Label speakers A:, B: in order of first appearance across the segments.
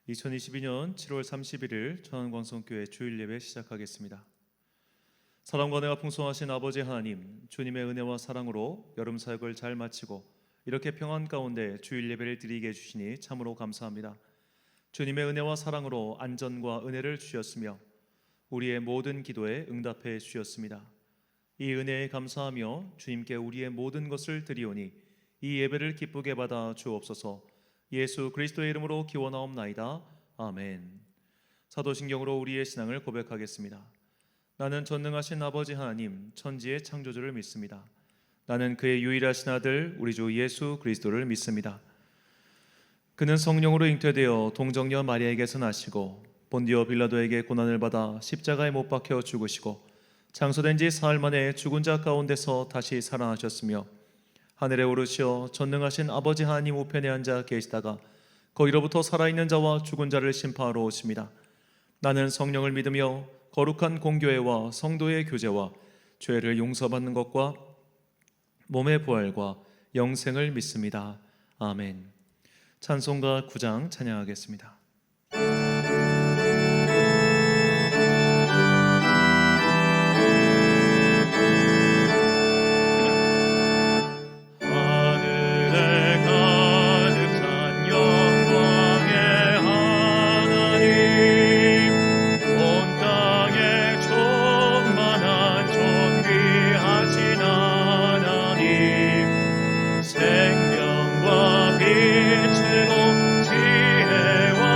A: 2022년 7월 31일 천안광성교회 주일예배 시작하겠습니다. 사랑과 은혜가 풍성하신 아버지 하나님, 주님의 은혜와 사랑으로 여름 사역을 잘 마치고 이렇게 평안 가운데 주일예배를 드리게 해주시니 참으로 감사합니다. 주님의 은혜와 사랑으로 안전과 은혜를 주셨으며 우리의 모든 기도에 응답해 주셨습니다. 이 은혜에 감사하며 주님께 우리의 모든 것을 드리오니 이 예배를 기쁘게 받아 주옵소서. 예수 그리스도의 이름으로 기원하옵나이다. 아멘. 사도신경으로 우리의 신앙을 고백하겠습니다. 나는 전능하신 아버지 하나님, 천지의 창조주를 믿습니다. 나는 그의 유일하신 아들 우리 주 예수 그리스도를 믿습니다. 그는 성령으로 잉태되어 동정녀 마리아에게서 나시고 본디오 빌라도에게 고난을 받아 십자가에 못 박혀 죽으시고 장사된 지 사흘 만에 죽은 자 가운데서 다시 살아나셨으며 하늘에 오르시어 전능하신 아버지 하나님 우편에 앉아 계시다가 거기로부터 살아있는 자와 죽은 자를 심판하러 오십니다. 나는 성령을 믿으며 거룩한 공교회와 성도의 교제와 죄를 용서받는 것과 몸의 부활과 영생을 믿습니다. 아멘. 찬송가 9장 찬양하겠습니다.
B: 생명과 빛으로 지혜와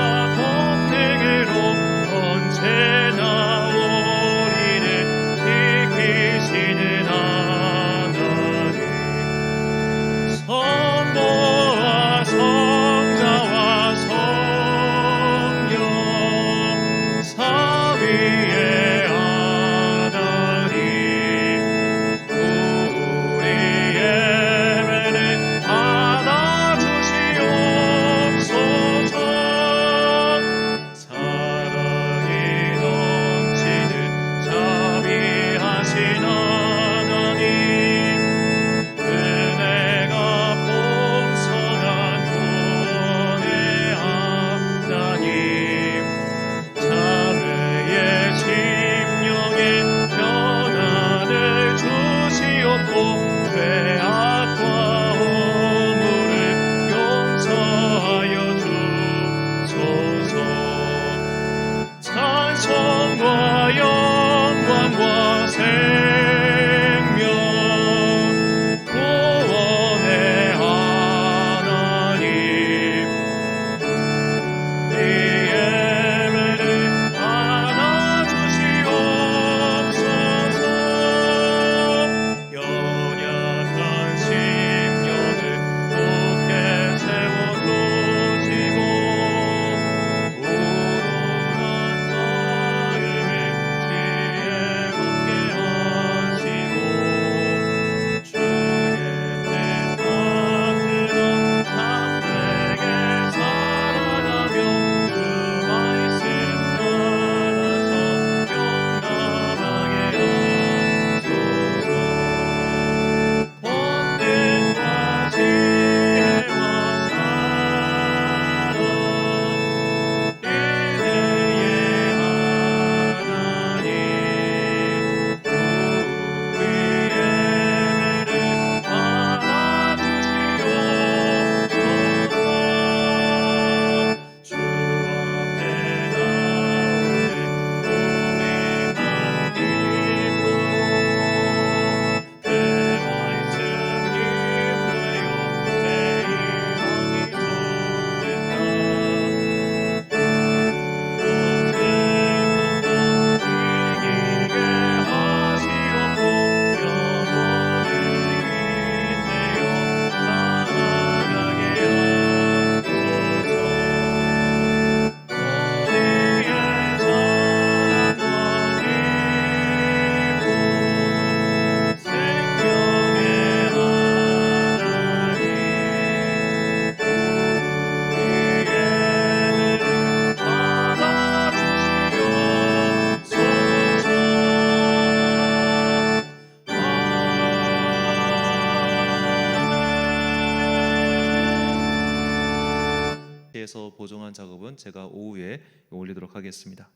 A: 위에서 보정한 작업은 제가 오후에 올리도록 하겠습니다.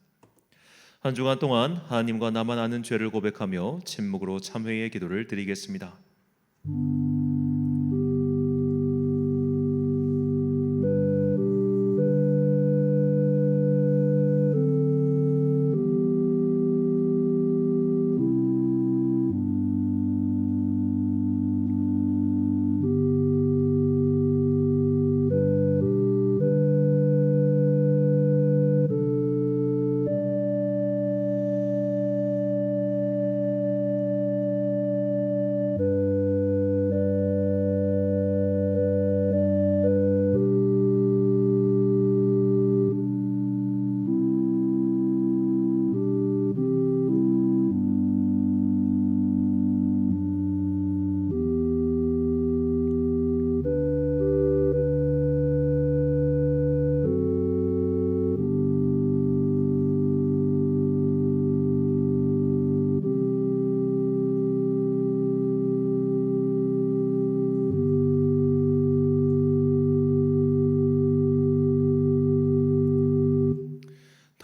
A: 한 주간 동안 하나님과 나만 아는 죄를 고백하며 침묵으로 참회의 기도를 드리겠습니다.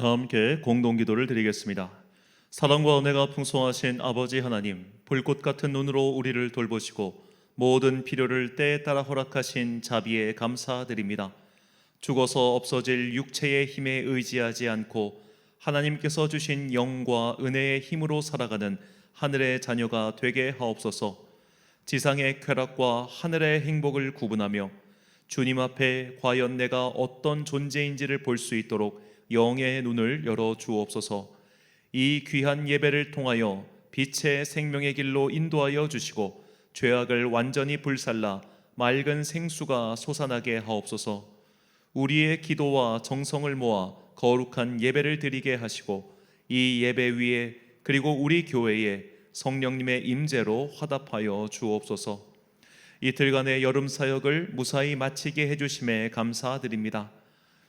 A: 다 함께 공동기도를 드리겠습니다. 사랑과 은혜가 풍성하신 아버지 하나님, 불꽃 같은 눈으로 우리를 돌보시고 모든 필요를 때에 따라 허락하신 자비에 감사드립니다. 죽어서 없어질 육체의 힘에 의지하지 않고 하나님께서 주신 영과 은혜의 힘으로 살아가는 하늘의 자녀가 되게 하옵소서. 지상의 쾌락과 하늘의 행복을 구분하며 주님 앞에 과연 내가 어떤 존재인지를 볼 수 있도록 영의 눈을 열어 주옵소서. 이 귀한 예배를 통하여 빛의 생명의 길로 인도하여 주시고 죄악을 완전히 불살라 맑은 생수가 솟아나게 하옵소서. 우리의 기도와 정성을 모아 거룩한 예배를 드리게 하시고 이 예배 위에 그리고 우리 교회에 성령님의 임재로 화답하여 주옵소서. 이틀간의 여름 사역을 무사히 마치게 해주심에 감사드립니다.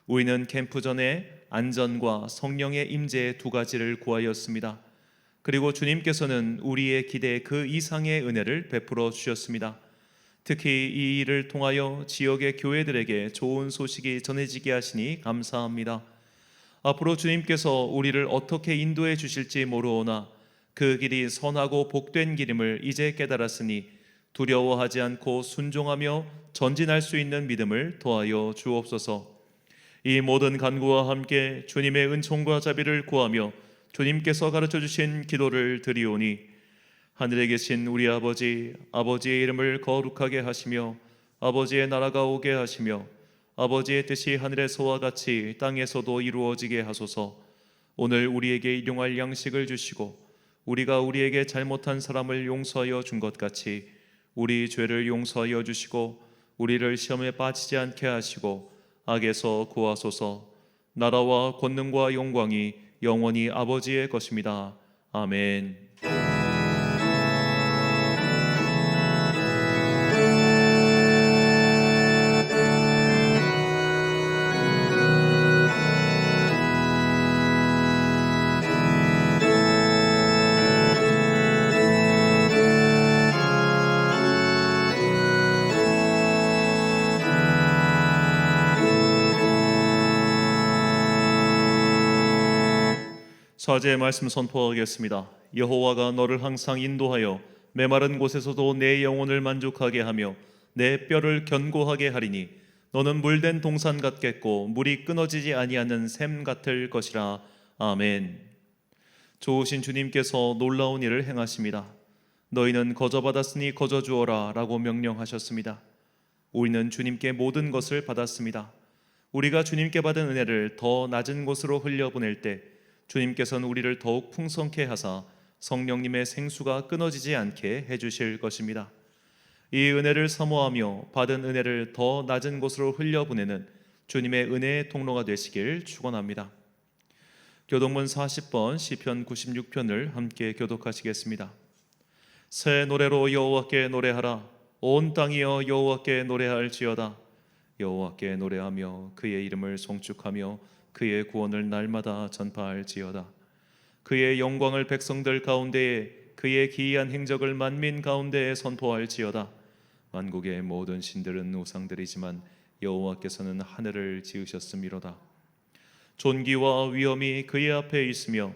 A: 우리는 캠프 전에 안전과 성령의 임재 두 가지를 구하였습니다. 그리고 주님께서는 우리의 기대 그 이상의 은혜를 베풀어 주셨습니다. 특히 이 일을 통하여 지역의 교회들에게 좋은 소식이 전해지게 하시니 감사합니다. 앞으로 주님께서 우리를 어떻게 인도해 주실지 모르오나 그 길이 선하고 복된 길임을 이제 깨달았으니 두려워하지 않고 순종하며 전진할 수 있는 믿음을 더하여 주옵소서. 이 모든 간구와 함께 주님의 은총과 자비를 구하며 주님께서 가르쳐 주신 기도를 드리오니 하늘에 계신 우리 아버지, 아버지의 이름을 거룩하게 하시며 아버지의 나라가 오게 하시며 아버지의 뜻이 하늘에서와 같이 땅에서도 이루어지게 하소서. 오늘 우리에게 일용할 양식을 주시고 우리가 우리에게 잘못한 사람을 용서하여 준 것 같이 우리 죄를 용서하여 주시고 우리를 시험에 빠지지 않게 하시고 악에서 구하소서. 나라와 권능과 영광이 영원히 아버지의 것입니다. 아멘. 사제의 말씀 선포하겠습니다. 여호와가 너를 항상 인도하여 메마른 곳에서도 내 영혼을 만족하게 하며 내 뼈를 견고하게 하리니 너는 물된 동산 같겠고 물이 끊어지지 아니하는 샘 같을 것이라. 아멘. 좋으신 주님께서 놀라운 일을 행하십니다. 너희는 거저 받았으니 거저 주어라 라고 명령하셨습니다. 우리는 주님께 모든 것을 받았습니다. 우리가 주님께 받은 은혜를 더 낮은 곳으로 흘려보낼 때 주님께서는 우리를 더욱 풍성케 하사 성령님의 생수가 끊어지지 않게 해주실 것입니다. 이 은혜를 사모하며 받은 은혜를 더 낮은 곳으로 흘려보내는 주님의 은혜의 통로가 되시길 축원합니다. 교독문 40번 시편 96편을 함께 교독하시겠습니다. 새 노래로 여호와께 노래하라. 온 땅이여 여호와께 노래할지어다. 여호와께 노래하며 그의 이름을 송축하며 그의 구원을 날마다 전파할지어다. 그의 영광을 백성들 가운데에 그의 기이한 행적을 만민 가운데에 선포할지어다. 만국의 모든 신들은 우상들이지만 여호와께서는 하늘을 지으셨음이로다. 존귀와 위엄이 그의 앞에 있으며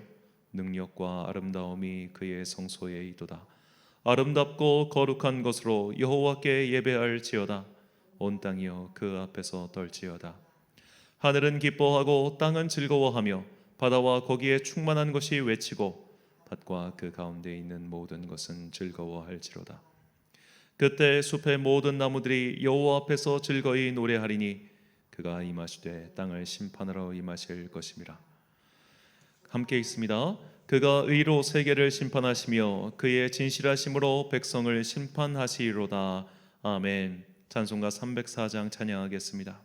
A: 능력과 아름다움이 그의 성소에 있도다. 아름답고 거룩한 것으로 여호와께 예배할지어다. 온 땅이여 그 앞에서 떨지어다. 하늘은 기뻐하고 땅은 즐거워하며 바다와 거기에 충만한 것이 외치고 밭과 그 가운데 있는 모든 것은 즐거워할지로다. 그때 숲의 모든 나무들이 여호와 앞에서 즐거이 노래하리니 그가 임하시되 땅을 심판하러 임하실 것임이라. 함께 있습니다. 그가 의로 세계를 심판하시며 그의 진실하심으로 백성을 심판하시리로다. 아멘. 찬송가 304장 찬양하겠습니다.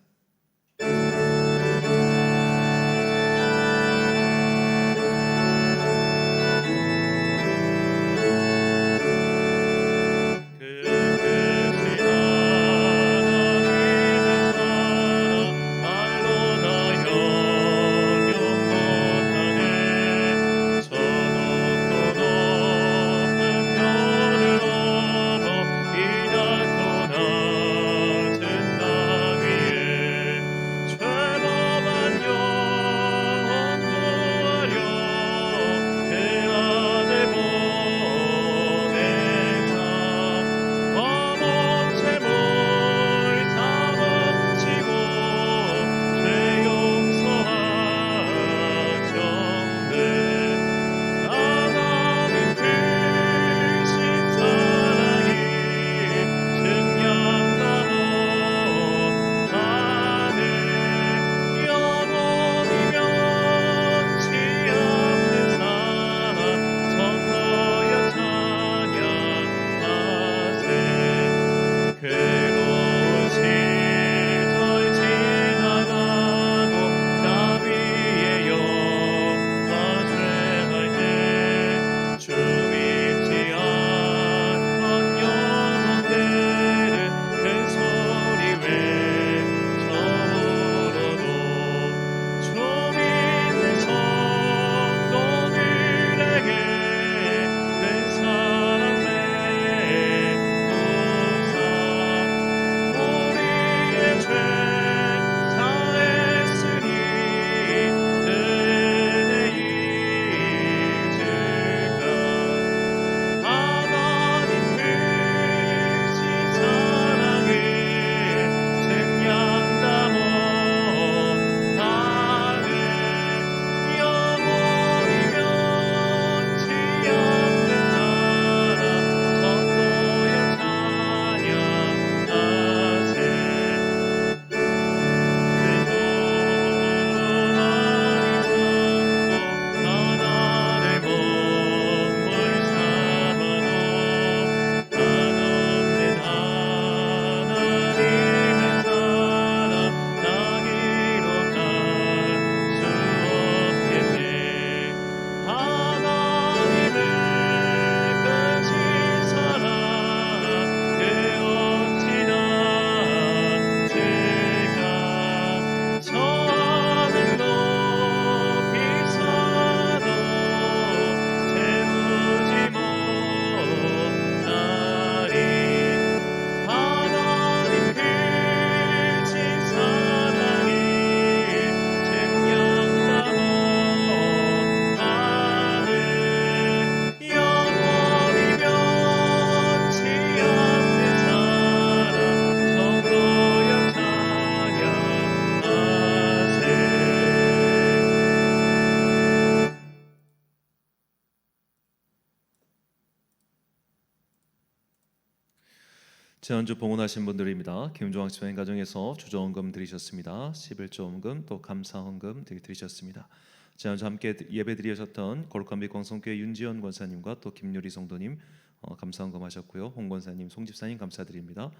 A: 지난주 봉헌하신 분들입니다. 김종학 집사님 가정에서 주저헌금 드리셨습니다. 11조헌금 또 감사헌금 드리셨습니다. 지난주 함께 예배드리셨던 거룩한 빛 광성교회 윤지연 권사님과 또 김유리 성도님 감사헌금 하셨고요. 홍 권사님, 송 집사님 감사드립니다.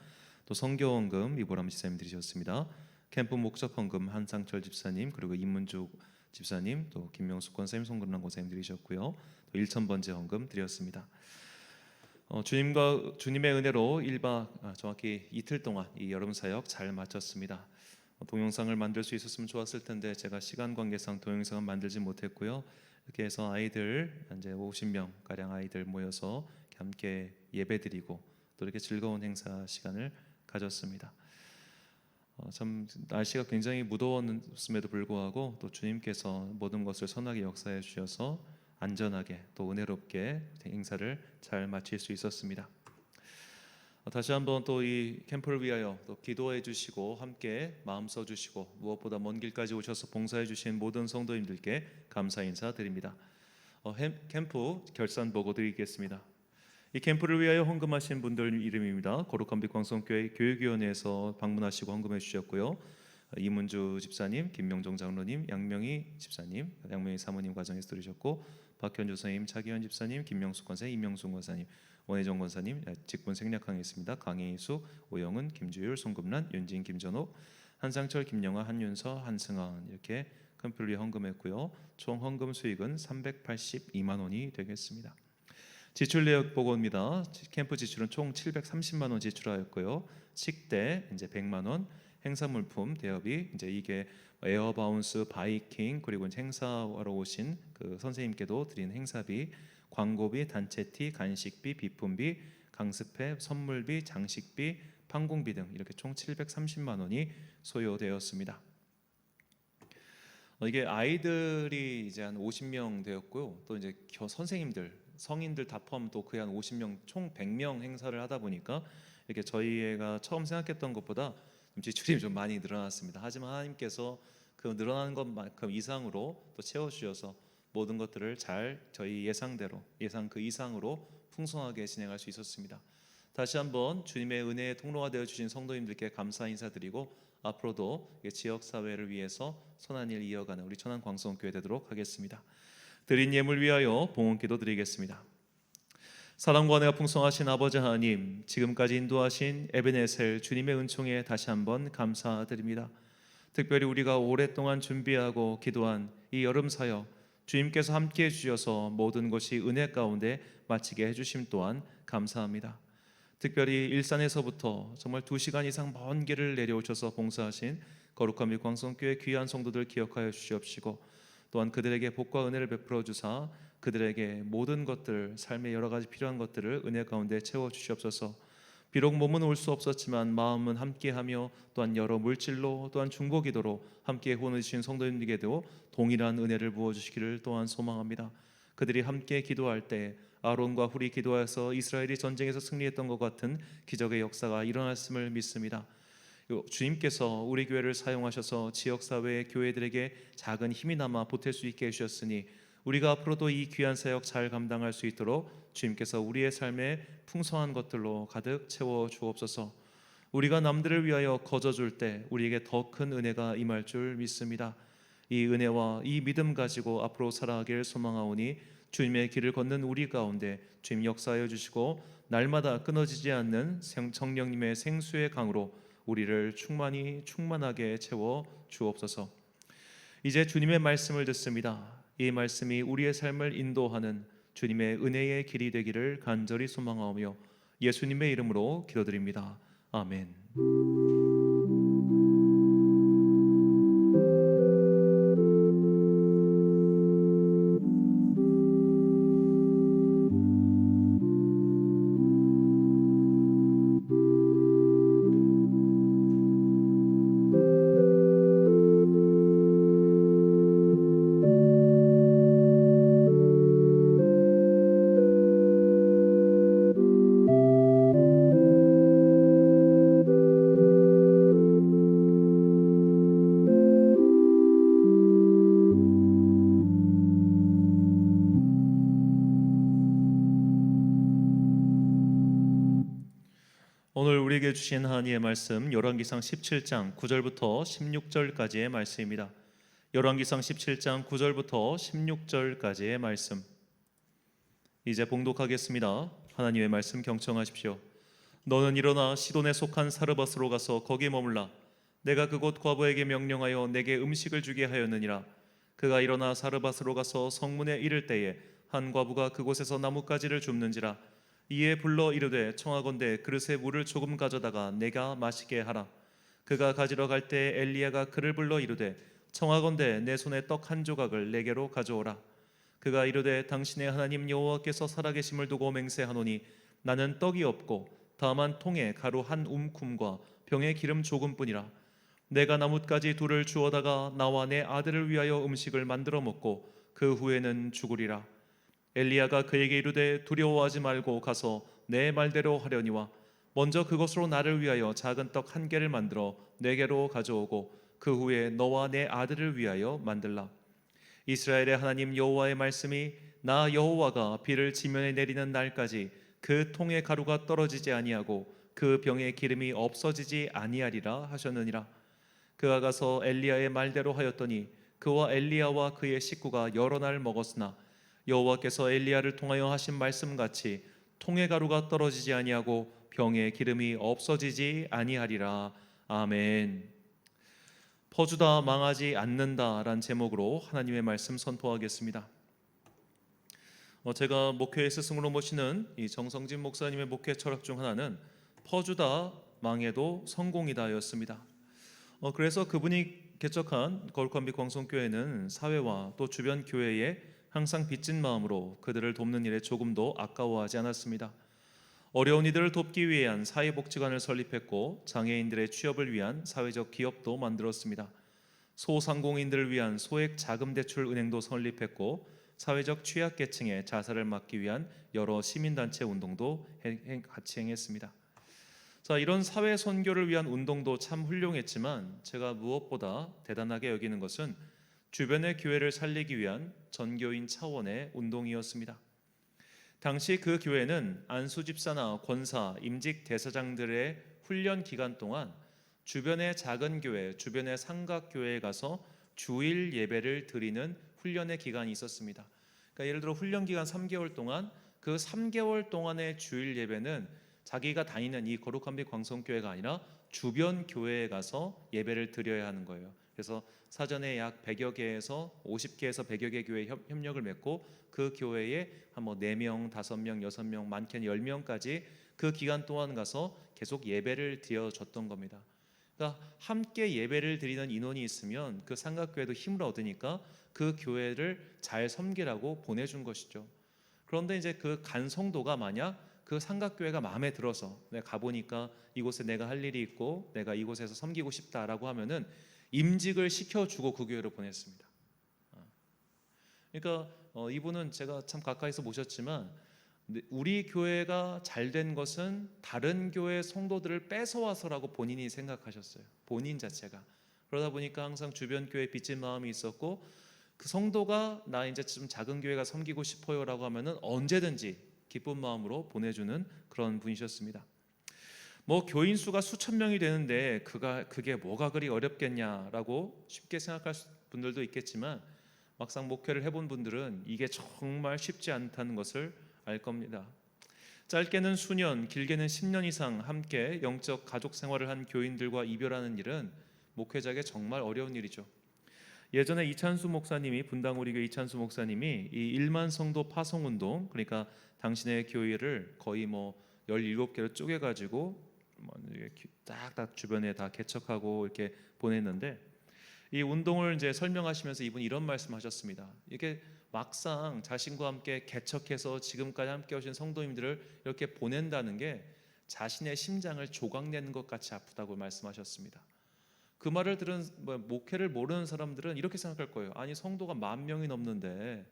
A: 또 성교헌금 이보람 집사님 드리셨습니다. 캠프 목적헌금 한상철 집사님 그리고 임문주 집사님 또 김명숙 권사님, 송근란 권사님 드리셨고요. 또 1,000번째 헌금 드렸습니다. 주님의 은혜로 1박 정확히 이틀 동안 이 여름 사역 잘 마쳤습니다. 동영상을 만들 수 있었으면 좋았을 텐데 제가 시간 관계상 동영상을 만들지 못했고요. 이렇게 해서 아이들 이제 50명 가량 아이들 모여서 함께 예배드리고 또 이렇게 즐거운 행사 시간을 가졌습니다. 참 날씨가 굉장히 무더웠음에도 불구하고 또 주님께서 모든 것을 선하게 역사해 주셔서 안전하게 또 은혜롭게 행사를 잘 마칠 수 있었습니다. 다시 한번 또 이 캠프를 위하여 또 기도해 주시고 함께 마음 써 주시고 무엇보다 먼 길까지 오셔서 봉사해 주신 모든 성도님들께 감사 인사드립니다. 캠프 결산 보고 드리겠습니다. 이 캠프를 위하여 헌금하신 분들 이름입니다. 거룩한 빛 광성교회 교육위원회에서 방문하시고 헌금해 주셨고요. 이문주 집사님, 김명종 장로님, 양명희 집사님, 양명희 사모님 과정에서 들으셨고, 박현주 선생님, 차기현 집사님, 김명숙 권사님, 임명순 권사님, 원혜정 권사님, 직분 생략하겠습니다. 강혜수, 오영은, 김주율, 송금란, 윤진, 김전옥, 한상철, 김영아, 한윤서, 한승환 이렇게 캠프를 위해 헌금했고요. 총 헌금 수익은 382만 원이 되겠습니다. 지출 내역 보고입니다. 캠프 지출은 총 730만 원 지출하였고요. 식대 이제 100만 원, 행사 물품 대여비 이제 이게 에어바운스, 바이킹 그리고 행사하러 오신 그 선생님께도 드린 행사비, 광고비, 단체티, 간식비, 비품비, 강습회, 선물비, 장식비, 판공비 등 이렇게 총 730만 원이 소요되었습니다. 이게 아이들이 이제 한 50명 되었고요. 또 이제 선생님들, 성인들 다 포함 또 거의 한 50명, 총 100명 행사를 하다 보니까 이렇게 저희가 처음 생각했던 것보다 좀 지출이 좀 많이 늘어났습니다. 하지만 하나님께서 그 늘어나는 것만큼 이상으로 또 채워주셔서 모든 것들을 잘 저희 예상대로 예상 그 이상으로 풍성하게 진행할 수 있었습니다. 다시 한번 주님의 은혜의 통로가 되어 주신 성도님들께 감사 인사드리고 앞으로도 지역 사회를 위해서 선한 일 이어가는 우리 천안 광성교회 되도록 하겠습니다. 드린 예물 위하여 봉헌기도 드리겠습니다. 사랑과 은혜가 풍성하신 아버지 하나님, 지금까지 인도하신 에베네셀 주님의 은총에 다시 한번 감사드립니다. 특별히 우리가 오랫동안 준비하고 기도한 이 여름 사역 주님께서 함께해 주셔서 모든 것이 은혜 가운데 마치게 해주심 또한 감사합니다. 특별히 일산에서부터 정말 2시간 이상 먼 길을 내려오셔서 봉사하신 거룩한 빛 광성교회 귀한 성도들 기억하여 주시옵시고, 또한 그들에게 복과 은혜를 베풀어 주사 그들에게 모든 것들, 삶의 여러 가지 필요한 것들을 은혜 가운데 채워 주시옵소서. 비록 몸은 올 수 없었지만 마음은 함께하며 또한 여러 물질로 또한 중보기도로 함께 후원해 주신 성도님들에게도 동일한 은혜를 부어 주시기를 또한 소망합니다. 그들이 함께 기도할 때 아론과 훌이 기도하여서 이스라엘이 전쟁에서 승리했던 것 같은 기적의 역사가 일어났음을 믿습니다. 주님께서 우리 교회를 사용하셔서 지역사회의 교회들에게 작은 힘이 남아 보탤 수 있게 해주셨으니 우리가 앞으로도 이 귀한 사역 잘 감당할 수 있도록 주님께서 우리의 삶에 풍성한 것들로 가득 채워 주옵소서. 우리가 남들을 위하여 거저줄 때 우리에게 더 큰 은혜가 임할 줄 믿습니다. 이 은혜와 이 믿음 가지고 앞으로 살아가길 소망하오니 주님의 길을 걷는 우리 가운데 주님 역사하여 주시고 날마다 끊어지지 않는 성령님의 생수의 강으로 우리를 충만하게 채워 주옵소서. 이제 주님의 말씀을 듣습니다. 이 말씀이 우리의 삶을 인도하는 주님의 은혜의 길이 되기를 간절히 소망하며 예수님의 이름으로 기도드립니다. 아멘. 오늘 우리에게 주신 하나님의 말씀 열왕기상 17장 9절부터 16절까지의 말씀입니다. 열왕기상 17장 9절부터 16절까지의 말씀 이제 봉독하겠습니다. 하나님의 말씀 경청하십시오. 너는 일어나 시돈에 속한 사르밧으로 가서 거기 머물라. 내가 그곳 과부에게 명령하여 내게 음식을 주게 하였느니라. 그가 일어나 사르밧으로 가서 성문에 이를 때에 한 과부가 그곳에서 나뭇가지를 줍는지라. 이에 불러 이르되 청하건대 그릇에 물을 조금 가져다가 내가 마시게 하라. 그가 가지러 갈 때 엘리야가 그를 불러 이르되 청하건대 내 손에 떡 한 조각을 내게로 가져오라. 그가 이르되 당신의 하나님 여호와께서 살아계심을 두고 맹세하노니 나는 떡이 없고 다만 통에 가루 한 움큼과 병에 기름 조금뿐이라. 내가 나뭇가지 둘을 주워다가 나와 내 아들을 위하여 음식을 만들어 먹고 그 후에는 죽으리라. 엘리야가 그에게 이르되 두려워하지 말고 가서 내 말대로 하려니와 먼저 그것으로 나를 위하여 작은 떡 한 개를 만들어 내게로 가져오고 그 후에 너와 내 아들을 위하여 만들라. 이스라엘의 하나님 여호와의 말씀이 나 여호와가 비를 지면에 내리는 날까지 그 통의 가루가 떨어지지 아니하고 그 병의 기름이 없어지지 아니하리라 하셨느니라. 그가 가서 엘리야의 말대로 하였더니 그와 엘리야와 그의 식구가 여러 날 먹었으나 여호와께서 엘리야를 통하여 하신 말씀같이 통의 가루가 떨어지지 아니하고 병의 기름이 없어지지 아니하리라. 아멘. 퍼주다 망하지 않는다라는 제목으로 하나님의 말씀 선포하겠습니다. 제가 목회의 스승으로 모시는 이 정성진 목사님의 목회 철학 중 하나는 퍼주다 망해도 성공이다였습니다. 그래서 그분이 개척한 거룩한 빛 광성교회는 사회와 또 주변 교회에 항상 빚진 마음으로 그들을 돕는 일에 조금도 아까워하지 않았습니다. 어려운 이들을 돕기 위한 사회복지관을 설립했고 장애인들의 취업을 위한 사회적 기업도 만들었습니다. 소상공인들을 위한 소액 자금 대출 은행도 설립했고 사회적 취약계층의 자살을 막기 위한 여러 시민단체 운동도 같이 행했습니다. 자, 이런 사회 선교를 위한 운동도 참 훌륭했지만 제가 무엇보다 대단하게 여기는 것은 주변의 교회를 살리기 위한 전교인 차원의 운동이었습니다. 당시 그 교회는 안수 집사나 권사, 임직 대사장들의 훈련 기간 동안 주변의 작은 교회, 주변의 삼각교회에 가서 주일 예배를 드리는 훈련의 기간이 있었습니다. 그러니까 예를 들어 훈련 기간 3개월 동안 그 3개월 동안의 주일 예배는 자기가 다니는 이 거룩한 빛 광성교회가 아니라 주변 교회에 가서 예배를 드려야 하는 거예요. 그래서 사전에 약 100여 개에서 50개에서 100여 개 교회 협력을 맺고 그 교회에 한 4명, 5명, 6명, 많게는 10명까지 그 기간 동안 가서 계속 예배를 드려줬던 겁니다. 그러니까 함께 예배를 드리는 인원이 있으면 그 삼각교회도 힘을 얻으니까 그 교회를 잘 섬기라고 보내준 것이죠. 그런데 이제 그 간 성도가 만약 그 삼각교회가 마음에 들어서 내가 가보니까 이곳에 내가 할 일이 있고 내가 이곳에서 섬기고 싶다라고 하면은 임직을 시켜주고 그 교회로 보냈습니다. 그러니까 이분은 제가 참 가까이서 모셨지만 우리 교회가 잘된 것은 다른 교회 성도들을 뺏어와서라고 본인이 생각하셨어요. 본인 자체가. 그러다 보니까 항상 주변 교회에 빚진 마음이 있었고 그 성도가 나 이제 좀 작은 교회가 섬기고 싶어요라고 하면은 언제든지 기쁜 마음으로 보내주는 그런 분이셨습니다. 교인 수가 수천 명이 되는데 그게 뭐가 그리 어렵겠냐라고 쉽게 생각할 분들도 있겠지만 막상 목회를 해본 분들은 이게 정말 쉽지 않다는 것을 알 겁니다. 짧게는 수년, 길게는 10년 이상 함께 영적 가족 생활을 한 교인들과 이별하는 일은 목회자에게 정말 어려운 일이죠. 예전에 이찬수 목사님이 분당 우리교회 이찬수 목사님이 이 1만 성도 파송 운동, 그러니까 당신의 교회를 거의 17개로 쪼개 가지고 딱딱 주변에 다 개척하고 이렇게 보냈는데 이 운동을 이제 설명하시면서 이분이 이런 말씀하셨습니다. 이게 막상 자신과 함께 개척해서 지금까지 함께 오신 성도님들을 이렇게 보낸다는 게 자신의 심장을 조각내는 것 같이 아프다고 말씀하셨습니다. 그 말을 들은 목회를 모르는 사람들은 이렇게 생각할 거예요. 아니 성도가 10,000명이 넘는데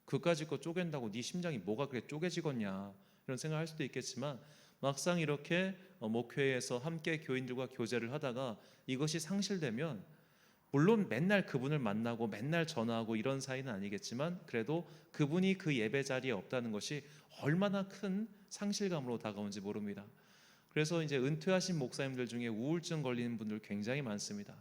A: 그까짓 거 쪼갠다고 네 심장이 뭐가 그래 쪼개지겠냐 이런 생각할 수도 있겠지만 막상 이렇게 목회에서 함께 교인들과 교제를 하다가 이것이 상실되면 물론 맨날 그분을 만나고 맨날 전화하고 이런 사이는 아니겠지만 그래도 그분이 그 예배 자리에 없다는 것이 얼마나 큰 상실감으로 다가온지 모릅니다. 그래서 이제 은퇴하신 목사님들 중에 우울증 걸리는 분들 굉장히 많습니다.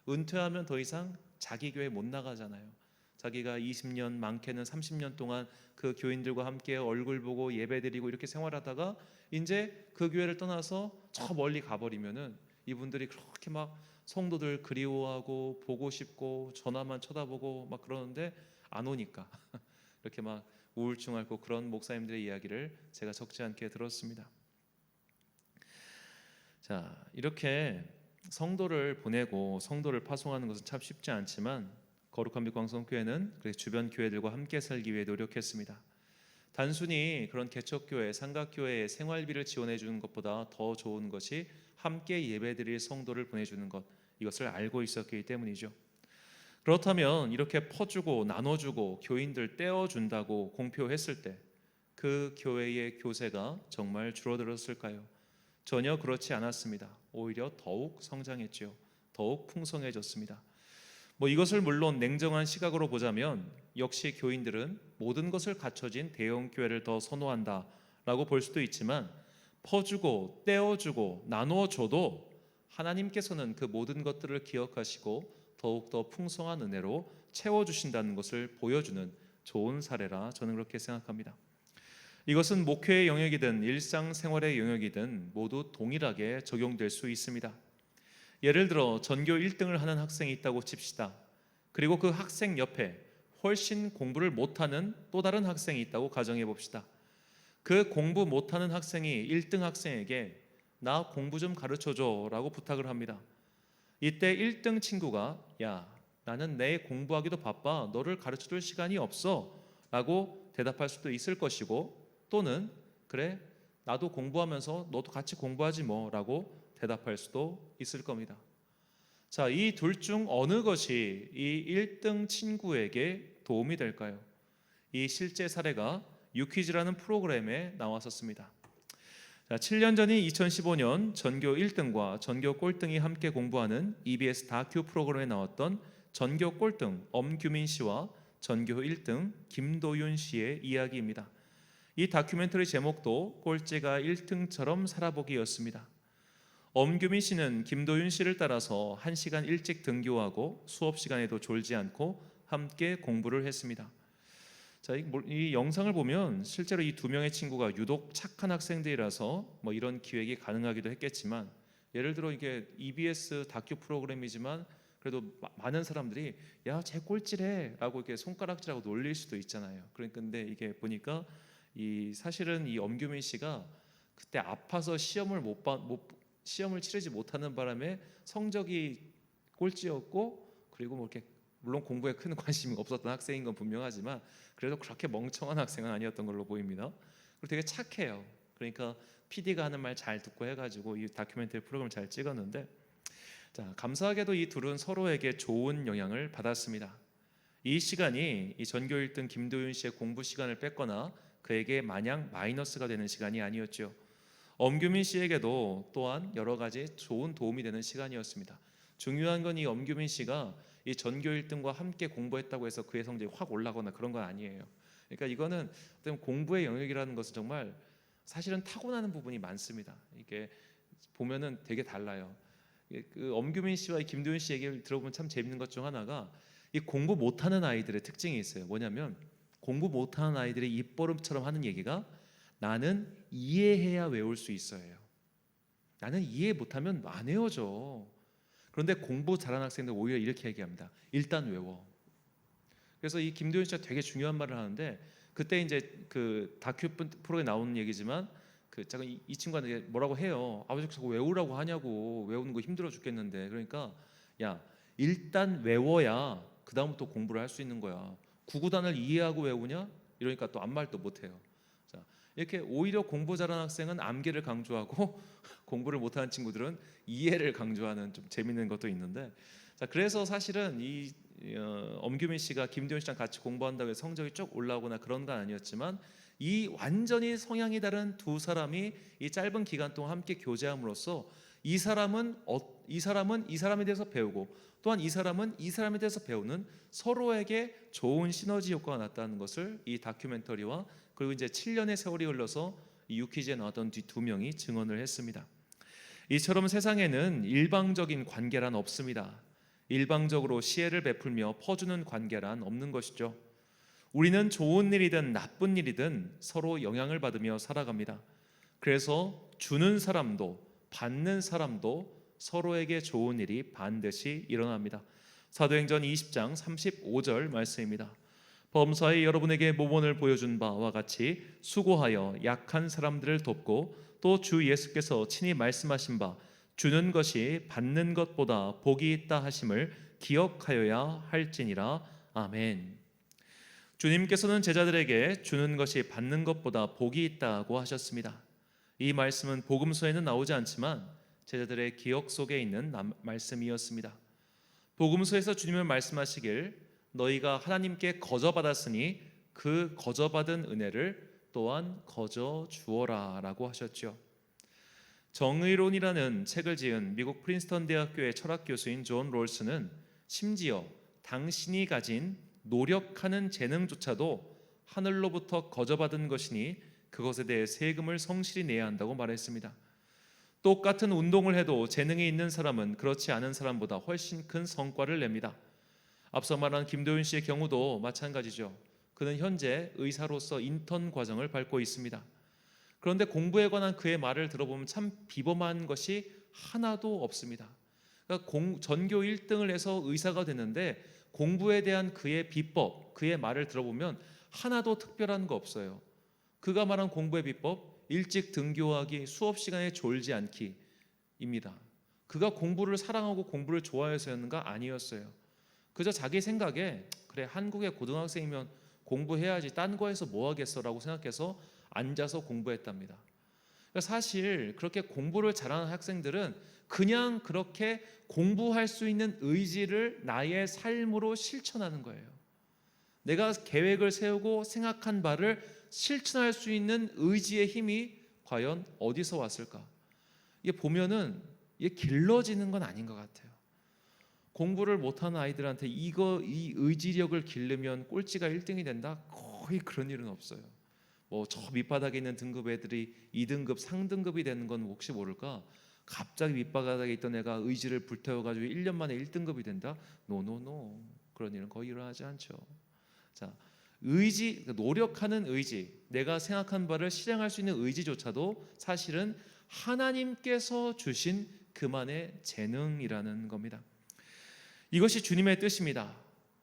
A: 은퇴하면 더 이상 자기 교회 못 나가잖아요. 자기가 20년 많게는 30년 동안 그 교인들과 함께 얼굴 보고 예배드리고 이렇게 생활하다가 이제 그 교회를 떠나서 저 멀리 가버리면은 이분들이 그렇게 막 성도들 그리워하고 보고 싶고 전화만 쳐다보고 막 그러는데 안 오니까 이렇게 막 우울증 앓고 그런 목사님들의 이야기를 제가 적지 않게 들었습니다. 자, 이렇게 성도를 보내고 성도를 파송하는 것은 참 쉽지 않지만 거룩한 빛 광성교회는 주변 교회들과 함께 살기 위해 노력했습니다. 단순히 그런 개척교회, 삼각교회의 생활비를 지원해 주는 것보다 더 좋은 것이 함께 예배드릴 성도를 보내주는 것, 이것을 알고 있었기 때문이죠. 그렇다면 이렇게 퍼주고 나눠주고 교인들 떼어준다고 공표했을 때 그 교회의 교세가 정말 줄어들었을까요? 전혀 그렇지 않았습니다. 오히려 더욱 성장했죠. 더욱 풍성해졌습니다. 이것을 물론 냉정한 시각으로 보자면 역시 교인들은 모든 것을 갖춰진 대형 교회를 더 선호한다라고 볼 수도 있지만, 퍼주고 떼어주고 나누어줘도 하나님께서는 그 모든 것들을 기억하시고 더욱더 풍성한 은혜로 채워주신다는 것을 보여주는 좋은 사례라 저는 그렇게 생각합니다. 이것은 목회의 영역이든 일상생활의 영역이든 모두 동일하게 적용될 수 있습니다. 예를 들어 전교 1등을 하는 학생이 있다고 칩시다. 그리고 그 학생 옆에 훨씬 공부를 못하는 또 다른 학생이 있다고 가정해 봅시다. 그 공부 못하는 학생이 1등 학생에게 나 공부 좀 가르쳐줘 라고 부탁을 합니다. 이때 1등 친구가 야, 나는 내 공부하기도 바빠, 너를 가르쳐줄 시간이 없어 라고 대답할 수도 있을 것이고, 또는 그래 나도 공부하면서 너도 같이 공부하지 뭐 라고 대답할 수도 있을 겁니다. 자, 이 둘 중 어느 것이 이 1등 친구에게 도움이 될까요? 이 실제 사례가 유퀴즈라는 프로그램에 나왔었습니다. 자, 7년 전인 2015년 전교 1등과 전교 꼴등이 함께 공부하는 EBS 다큐 프로그램에 나왔던 전교 꼴등 엄규민 씨와 전교 1등 김도윤 씨의 이야기입니다. 이 다큐멘터리 제목도 꼴찌가 1등처럼 살아보기였습니다. 엄규민 씨는 김도윤 씨를 따라서 1시간 일찍 등교하고 수업 시간에도 졸지 않고 함께 공부를 했습니다. 자, 이 영상을 보면 실제로 이 두 명의 친구가 유독 착한 학생들이라서 이런 기획이 가능하기도 했겠지만, 예를 들어 이게 EBS 다큐 프로그램이지만 그래도 많은 사람들이 야, 쟤 꼴찌래 라고 이렇게 손가락질하고 놀릴 수도 있잖아요. 근데 이게 보니까 사실은 이 엄규민 씨가 그때 아파서 시험을 치르지 못하는 바람에 성적이 꼴찌였고, 그리고 이렇게 물론 공부에 큰 관심이 없었던 학생인 건 분명하지만 그래도 그렇게 멍청한 학생은 아니었던 걸로 보입니다. 그리고 되게 착해요. 그러니까 PD가 하는 말 잘 듣고 해가지고 이 다큐멘터리 프로그램을 잘 찍었는데, 자, 감사하게도 이 둘은 서로에게 좋은 영향을 받았습니다. 이 시간이 이 전교 1등 김도윤 씨의 공부 시간을 뺐거나 그에게 마냥 마이너스가 되는 시간이 아니었죠. 엄규민 씨에게도 또한 여러 가지 좋은 도움이 되는 시간이었습니다. 중요한 건 이 엄규민 씨가 이 전교 1등과 함께 공부했다고 해서 그의 성적이 확 올라거나 그런 건 아니에요. 그러니까 이거는 공부의 영역이라는 것은 정말 사실은 타고나는 부분이 많습니다. 이게 보면은 되게 달라요. 그 엄규민 씨와 이 김도윤 씨 얘기를 들어보면 참 재밌는 것 중 하나가 이 공부 못하는 아이들의 특징이 있어요. 뭐냐면 공부 못하는 아이들이 입버릇처럼 하는 얘기가 나는 이해해야 외울 수 있어요. 나는 이해 못하면 안 외워져. 그런데 공부 잘하는 학생들 오히려 이렇게 얘기합니다. 일단 외워. 그래서 이 김도윤 씨가 되게 중요한 말을 하는데, 그때 이제 그 다큐 프로에 나오는 얘기지만 잠깐 이 친구한테 뭐라고 해요. 아버지 자꾸 외우라고 하냐고, 외우는 거 힘들어 죽겠는데. 그러니까 야, 일단 외워야 그 다음부터 공부를 할 수 있는 거야. 구구단을 이해하고 외우냐? 이러니까 또 아무 말도 못해요. 자, 이렇게 오히려 공부 잘하는 학생은 암기를 강조하고 공부를 못하는 친구들은 이해를 강조하는 좀 재밌는 것도 있는데, 자, 그래서 사실은 이 엄규민 씨가 김도윤 씨랑 같이 공부한다고 해서 성적이 쭉 올라오거나 그런 건 아니었지만, 이 완전히 성향이 다른 두 사람이 이 짧은 기간 동안 함께 교제함으로써 이 사람은 이 사람에 대해서 배우고, 또한 이 사람은 이 사람에 대해서 배우는 서로에게 좋은 시너지 효과가 났다는 것을 이 다큐멘터리와 그리고 이제 7년의 세월이 흘러서 이 유퀴즈에 나왔던 두 명이 증언을 했습니다. 이처럼 세상에는 일방적인 관계란 없습니다. 일방적으로 시혜를 베풀며 퍼주는 관계란 없는 것이죠. 우리는 좋은 일이든 나쁜 일이든 서로 영향을 받으며 살아갑니다. 그래서 주는 사람도 받는 사람도 서로에게 좋은 일이 반드시 일어납니다. 사도행전 20장 35절 말씀입니다. 범사에 여러분에게 모본을 보여준 바와 같이 수고하여 약한 사람들을 돕고 또 주 예수께서 친히 말씀하신 바 주는 것이 받는 것보다 복이 있다 하심을 기억하여야 할지니라. 아멘. 주님께서는 제자들에게 주는 것이 받는 것보다 복이 있다고 하셨습니다. 이 말씀은 복음서에는 나오지 않지만 제자들의 기억 속에 있는 말씀이었습니다. 복음서에서 주님은 말씀하시길 너희가 하나님께 거저받았으니 그 거저받은 은혜를 또한 거저 주어라 라고 하셨죠. 정의론이라는 책을 지은 미국 프린스턴 대학교의 철학 교수인 존 롤스는 심지어 당신이 가진 노력하는 재능조차도 하늘로부터 거저받은 것이니 그것에 대해 세금을 성실히 내야 한다고 말했습니다. 똑같은 운동을 해도 재능이 있는 사람은 그렇지 않은 사람보다 훨씬 큰 성과를 냅니다. 앞서 말한 김도윤 씨의 경우도 마찬가지죠. 그는 현재 의사로서 인턴 과정을 밟고 있습니다. 그런데 공부에 관한 그의 말을 들어보면 참 비범한 것이 하나도 없습니다. 그러니까 전교 1등을 해서 의사가 됐는데 공부에 대한 그의 비법, 그의 말을 들어보면 하나도 특별한 거 없어요. 그가 말한 공부의 비법, 일찍 등교하기, 수업 시간에 졸지 않기입니다. 그가 공부를 사랑하고 공부를 좋아해서였는가? 아니었어요. 그저 자기 생각에 그래 한국의 고등학생이면 공부해야지 딴 거 해서 뭐 하겠어라고 생각해서 앉아서 공부했답니다. 그러니까 사실 그렇게 공부를 잘하는 학생들은 그냥 그렇게 공부할 수 있는 의지를 나의 삶으로 실천하는 거예요. 내가 계획을 세우고 생각한 바를 실천할 수 있는 의지의 힘이 과연 어디서 왔을까? 이게 보면은 이게 길러지는 건 아닌 것 같아요. 공부를 못하는 아이들한테 이 의지력을 기르면 꼴찌가 1등이 된다? 거의 그런 일은 없어요. 뭐 저 밑바닥에 있는 등급 애들이 2등급, 상등급이 되는 건 혹시 모를까? 갑자기 밑바닥에 있던 애가 의지를 불태워가지고 1년 만에 1등급이 된다? 노노노, 그런 일은 거의 일어나지 않죠. 자, 의지, 노력하는 의지, 내가 생각한 바를 실행할 수 있는 의지조차도 사실은 하나님께서 주신 그만의 재능이라는 겁니다. 이것이 주님의 뜻입니다.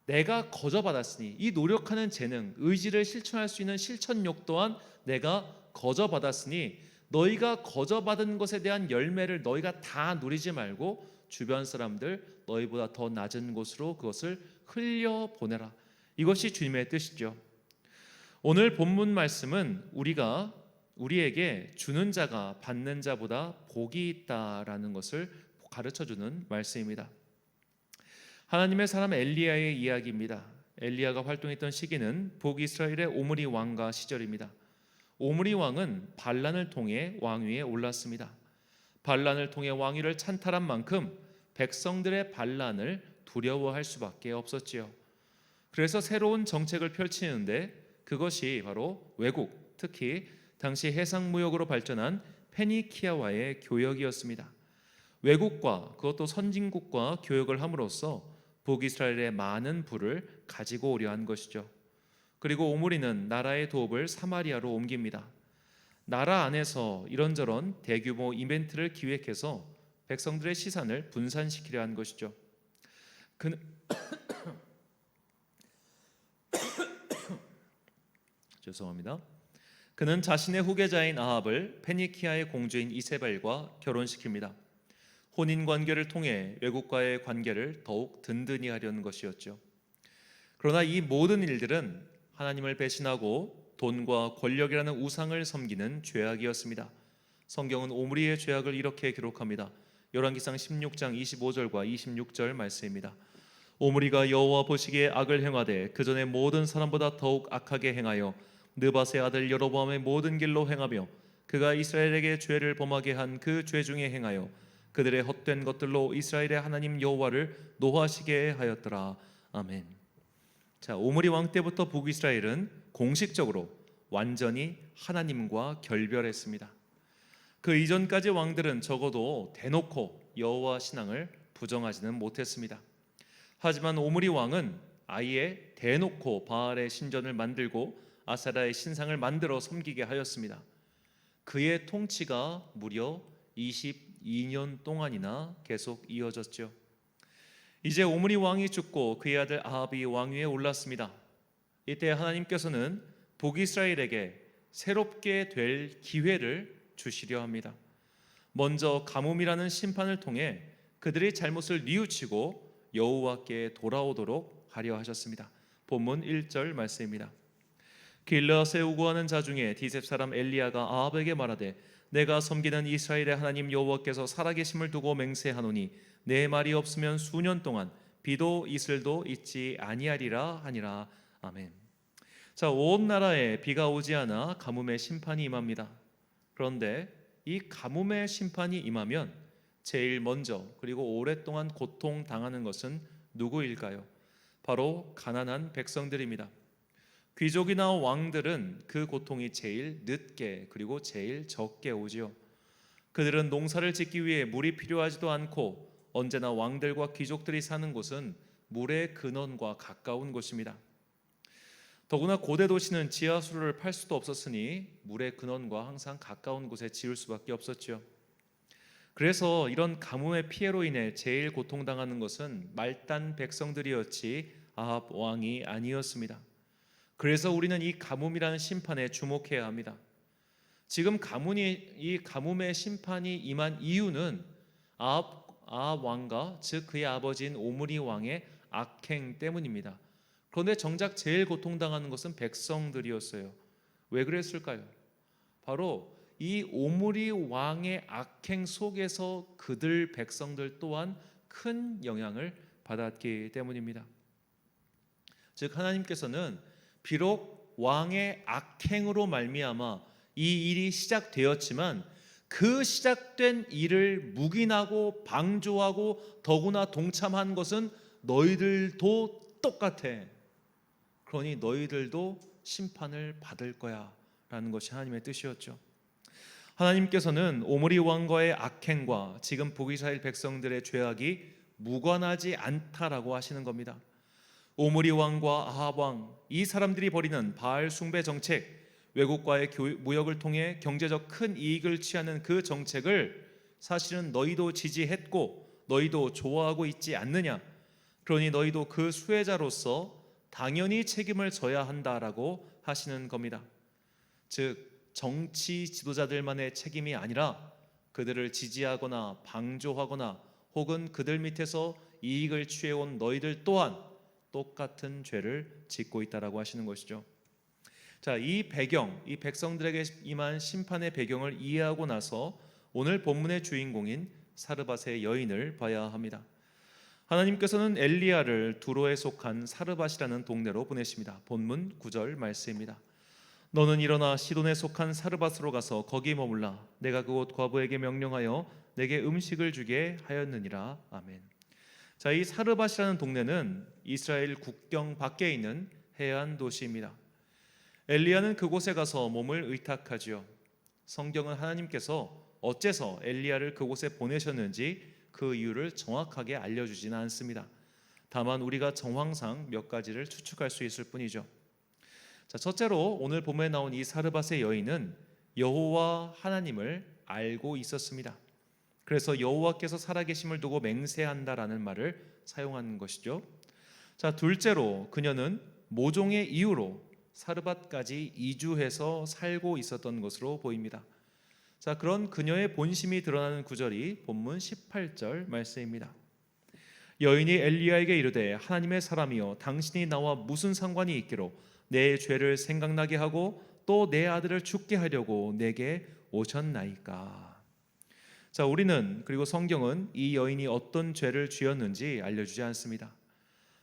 A: 내가 거저받았으니 이 노력하는 재능, 의지를 실천할 수 있는 실천력 또한 내가 거저받았으니 너희가 거저받은 것에 대한 열매를 너희가 다 누리지 말고 주변 사람들 너희보다 더 낮은 곳으로 그것을 흘려보내라. 이것이 주님의 뜻이죠. 오늘 본문 말씀은 우리에게 주는 자가 받는 자보다 복이 있다라는 것을 가르쳐주는 말씀입니다. 하나님의 사람 엘리야의 이야기입니다. 엘리야가 활동했던 시기는 북이스라엘의 오므리 왕가 시절입니다. 오므리 왕은 반란을 통해 왕위에 올랐습니다. 반란을 통해 왕위를 찬탈한 만큼 백성들의 반란을 두려워할 수밖에 없었지요. 그래서 새로운 정책을 펼치는데 그것이 바로 외국, 특히 당시 해상무역으로 발전한 페니키아와의 교역이었습니다. 외국과 그것도 선진국과 교역을 함으로써 북이스라엘의 많은 부를 가지고 오려 한 것이죠. 그리고 오므리는 나라의 도읍을 사마리아로 옮깁니다. 나라 안에서 이런저런 대규모 이벤트를 기획해서 백성들의 시선을 분산시키려 한 것이죠. 죄송합니다. 그는 자신의 후계자인 아합을 페니키아의 공주인 이세벨과 결혼시킵니다. 혼인 관계를 통해 외국과의 관계를 더욱 든든히 하려는 것이었죠. 그러나 이 모든 일들은 하나님을 배신하고 돈과 권력이라는 우상을 섬기는 죄악이었습니다. 성경은 오므리의 죄악을 이렇게 기록합니다. 열왕기상 16장 25절과 26절 말씀입니다. 오므리가 여호와 보시기에 악을 행하되 그 전에 모든 사람보다 더욱 악하게 행하여 느밧의 아들 여로보암의 모든 길로 행하며 그가 이스라엘에게 죄를 범하게 한 그 죄 중에 행하여 그들의 헛된 것들로 이스라엘의 하나님 여호와를 노하시게 하였더라. 아멘. 자, 오므리 왕 때부터 북이스라엘은 공식적으로 완전히 하나님과 결별했습니다. 그 이전까지 왕들은 적어도 대놓고 여호와 신앙을 부정하지는 못했습니다. 하지만 오므리 왕은 아예 대놓고 바알의 신전을 만들고 아세라의 신상을 만들어 섬기게 하였습니다. 그의 통치가 무려 22년 동안이나 계속 이어졌죠. 이제 오므리 왕이 죽고 그의 아들 아합이 왕위에 올랐습니다. 이때 하나님께서는 북이스라엘에게 새롭게 될 기회를 주시려 합니다. 먼저 가뭄이라는 심판을 통해 그들의 잘못을 뉘우치고 여호와께 돌아오도록 하려 하셨습니다. 본문 1절 말씀입니다. 길르앗에 우거하는 자 중에 디셉 사람 엘리야가 아합에게 말하되 내가 섬기는 이스라엘의 하나님 여호와께서 살아계심을 두고 맹세하노니 내 말이 없으면 수년 동안 비도 이슬도 있지 아니하리라 하니라. 아멘. 자, 온 나라에 비가 오지 않아 가뭄의 심판이 임합니다. 그런데 이 가뭄의 심판이 임하면 제일 먼저 그리고 오랫동안 고통당하는 것은 누구일까요? 바로 가난한 백성들입니다. 귀족이나 왕들은 그 고통이 제일 늦게 그리고 제일 적게 오지요. 그들은 농사를 짓기 위해 물이 필요하지도 않고 언제나 왕들과 귀족들이 사는 곳은 물의 근원과 가까운 곳입니다. 더구나 고대 도시는 지하수를 팔 수도 없었으니 물의 근원과 항상 가까운 곳에 지을 수밖에 없었죠. 그래서 이런 가뭄의 피해로 인해 제일 고통당하는 것은 말단 백성들이었지 아합 왕이 아니었습니다. 그래서 우리는 이 가뭄이라는 심판에 주목해야 합니다. 지금 이 가뭄의 심판이 임한 이유는 아합 왕과 즉 그의 아버지인 오므리 왕의 악행 때문입니다. 그런데 정작 제일 고통당하는 것은 백성들이었어요. 왜 그랬을까요? 바로 이 오므리 왕의 악행 속에서 그들 백성들 또한 큰 영향을 받았기 때문입니다. 즉 하나님께서는 비록 왕의 악행으로 말미암아 이 일이 시작되었지만 그 시작된 일을 묵인하고 방조하고 더구나 동참한 것은 너희들도 똑같아. 그러니 너희들도 심판을 받을 거야 라는 것이 하나님의 뜻이었죠. 하나님께서는 오므리 왕과의 악행과 지금 북이스라엘 백성들의 죄악이 무관하지 않다라고 하시는 겁니다. 오므리 왕과 아합 왕, 이 사람들이 벌이는 바알 숭배 정책, 외국과의 무역을 통해 경제적 큰 이익을 취하는 그 정책을 사실은 너희도 지지했고 너희도 좋아하고 있지 않느냐? 그러니 너희도 그 수혜자로서 당연히 책임을 져야 한다라고 하시는 겁니다. 즉 정치 지도자들만의 책임이 아니라 그들을 지지하거나 방조하거나 혹은 그들 밑에서 이익을 취해온 너희들 또한 똑같은 죄를 짓고 있다라고 하시는 것이죠. 자, 이 배경, 이 백성들에게 임한 심판의 배경을 이해하고 나서 오늘 본문의 주인공인 사르밧의 여인을 봐야 합니다. 하나님께서는 엘리야를 두로에 속한 사르밧이라는 동네로 보내십니다. 본문 9절 말씀입니다. 너는 일어나 시돈에 속한 사르밧으로 가서 거기 머물라. 내가 그곳 과부에게 명령하여 내게 음식을 주게 하였느니라. 아멘. 자, 이 사르밧이라는 동네는 이스라엘 국경 밖에 있는 해안 도시입니다. 엘리야는 그곳에 가서 몸을 의탁하지요. 성경은 하나님께서 어째서 엘리야를 그곳에 보내셨는지 그 이유를 정확하게 알려주지는 않습니다. 다만 우리가 정황상 몇 가지를 추측할 수 있을 뿐이죠. 자, 첫째로 오늘 본문에 나온 이 사르밧의 여인은 여호와 하나님을 알고 있었습니다. 그래서 여호와께서 살아계심을 두고 맹세한다라는 말을 사용한 것이죠. 자, 둘째로 그녀는 모종의 이유로 사르밧까지 이주해서 살고 있었던 것으로 보입니다. 자, 그런 그녀의 본심이 드러나는 구절이 본문 18절 말씀입니다. 여인이 엘리야에게 이르되 하나님의 사람이여 당신이 나와 무슨 상관이 있기로 내 죄를 생각나게 하고 또 내 아들을 죽게 하려고 내게 오셨나이까. 자, 우리는 그리고 성경은 이 여인이 어떤 죄를 지었는지 알려주지 않습니다.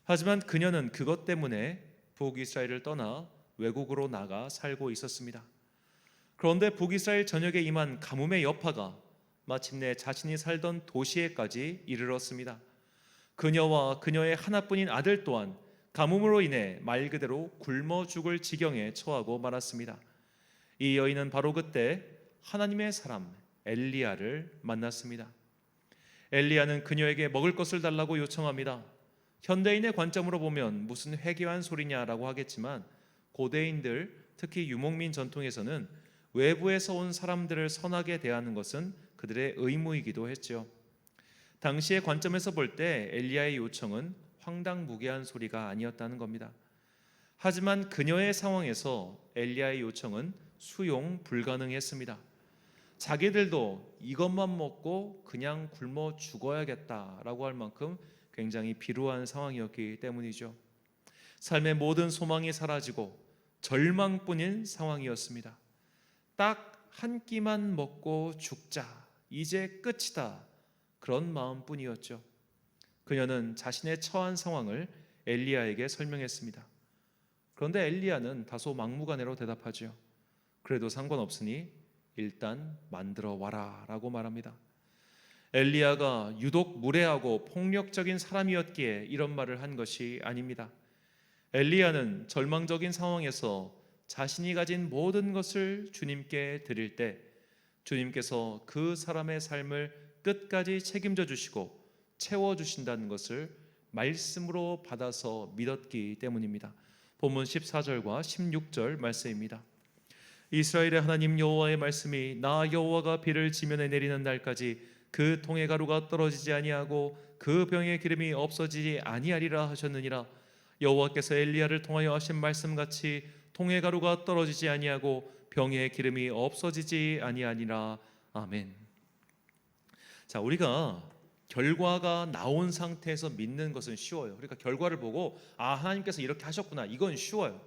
A: 하지만 그녀는 그것 때문에 북이스라엘을 떠나 외국으로 나가 살고 있었습니다. 그런데 북이스라엘 전역에 임한 가뭄의 여파가 마침내 자신이 살던 도시에까지 이르렀습니다. 그녀와 그녀의 하나뿐인 아들 또한 가뭄으로 인해 말 그대로 굶어 죽을 지경에 처하고 말았습니다. 이 여인은 바로 그때 하나님의 사람 엘리야를 만났습니다. 엘리야는 그녀에게 먹을 것을 달라고 요청합니다. 현대인의 관점으로 보면 무슨 회개한 소리냐라고 하겠지만 고대인들, 특히 유목민 전통에서는 외부에서 온 사람들을 선하게 대하는 것은 그들의 의무이기도 했죠. 당시의 관점에서 볼 때 엘리야의 요청은 황당무계한 소리가 아니었다는 겁니다. 하지만 그녀의 상황에서 엘리야의 요청은 수용 불가능했습니다. 자기들도 이것만 먹고 그냥 굶어 죽어야겠다라고 할 만큼 굉장히 비루한 상황이었기 때문이죠. 삶의 모든 소망이 사라지고 절망뿐인 상황이었습니다. 딱 한 끼만 먹고 죽자, 이제 끝이다, 그런 마음뿐이었죠. 그녀는 자신의 처한 상황을 엘리야에게 설명했습니다. 그런데 엘리야는 다소 막무가내로 대답하죠. 그래도 상관없으니 일단 만들어 와라 라고 말합니다. 엘리야가 유독 무례하고 폭력적인 사람이었기에 이런 말을 한 것이 아닙니다. 엘리야는 절망적인 상황에서 자신이 가진 모든 것을 주님께 드릴 때 주님께서 그 사람의 삶을 끝까지 책임져 주시고 채워주신다는 것을 말씀으로 받아서 믿었기 때문입니다. 본문 14절과 16절 말씀입니다. 이스라엘의 하나님 여호와의 말씀이 나 여호와가 비를 지면에 내리는 날까지 그 통의 가루가 떨어지지 아니하고 그 병의 기름이 없어지지 아니하리라 하셨느니라. 여호와께서 엘리야를 통하여 하신 말씀같이 통의 가루가 떨어지지 아니하고 병의 기름이 없어지지 아니하니라. 아멘. 자, 우리가 결과가 나온 상태에서 믿는 것은 쉬워요. 그러니까 결과를 보고 하나님께서 이렇게 하셨구나, 이건 쉬워요.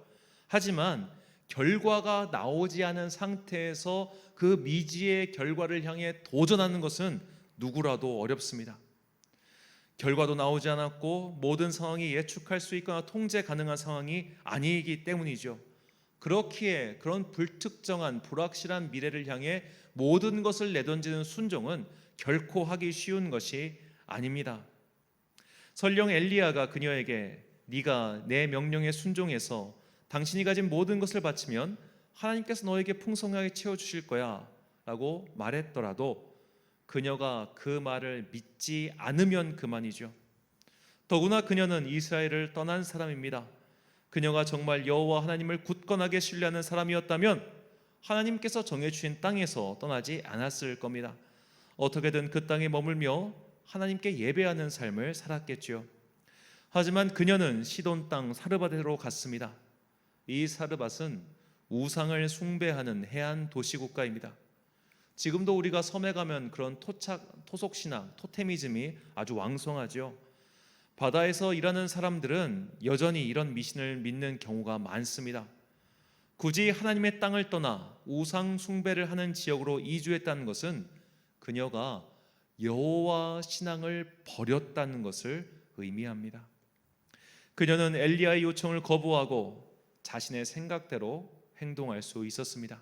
A: 하지만 결과가 나오지 않은 상태에서 그 미지의 결과를 향해 도전하는 것은 누구라도 어렵습니다. 결과도 나오지 않았고 모든 상황이 예측할 수 있거나 통제 가능한 상황이 아니기 때문이죠. 그렇기에 그런 불특정한 불확실한 미래를 향해 모든 것을 내던지는 순종은 결코 하기 쉬운 것이 아닙니다. 설령 엘리야가 그녀에게 네가 내 명령에 순종해서 당신이 가진 모든 것을 바치면 하나님께서 너에게 풍성하게 채워주실 거야 라고 말했더라도 그녀가 그 말을 믿지 않으면 그만이죠. 더구나 그녀는 이스라엘을 떠난 사람입니다. 그녀가 정말 여호와 하나님을 굳건하게 신뢰하는 사람이었다면 하나님께서 정해주신 땅에서 떠나지 않았을 겁니다. 어떻게든 그 땅에 머물며 하나님께 예배하는 삶을 살았겠죠. 하지만 그녀는 시돈 땅 사르밧으로 갔습니다. 이 사르밧은 우상을 숭배하는 해안 도시국가입니다. 지금도 우리가 섬에 가면 그런 토속신앙, 토테미즘이 아주 왕성하죠. 바다에서 일하는 사람들은 여전히 이런 미신을 믿는 경우가 많습니다. 굳이 하나님의 땅을 떠나 우상 숭배를 하는 지역으로 이주했다는 것은 그녀가 여호와 신앙을 버렸다는 것을 의미합니다. 그녀는 엘리야의 요청을 거부하고 자신의 생각대로 행동할 수 있었습니다.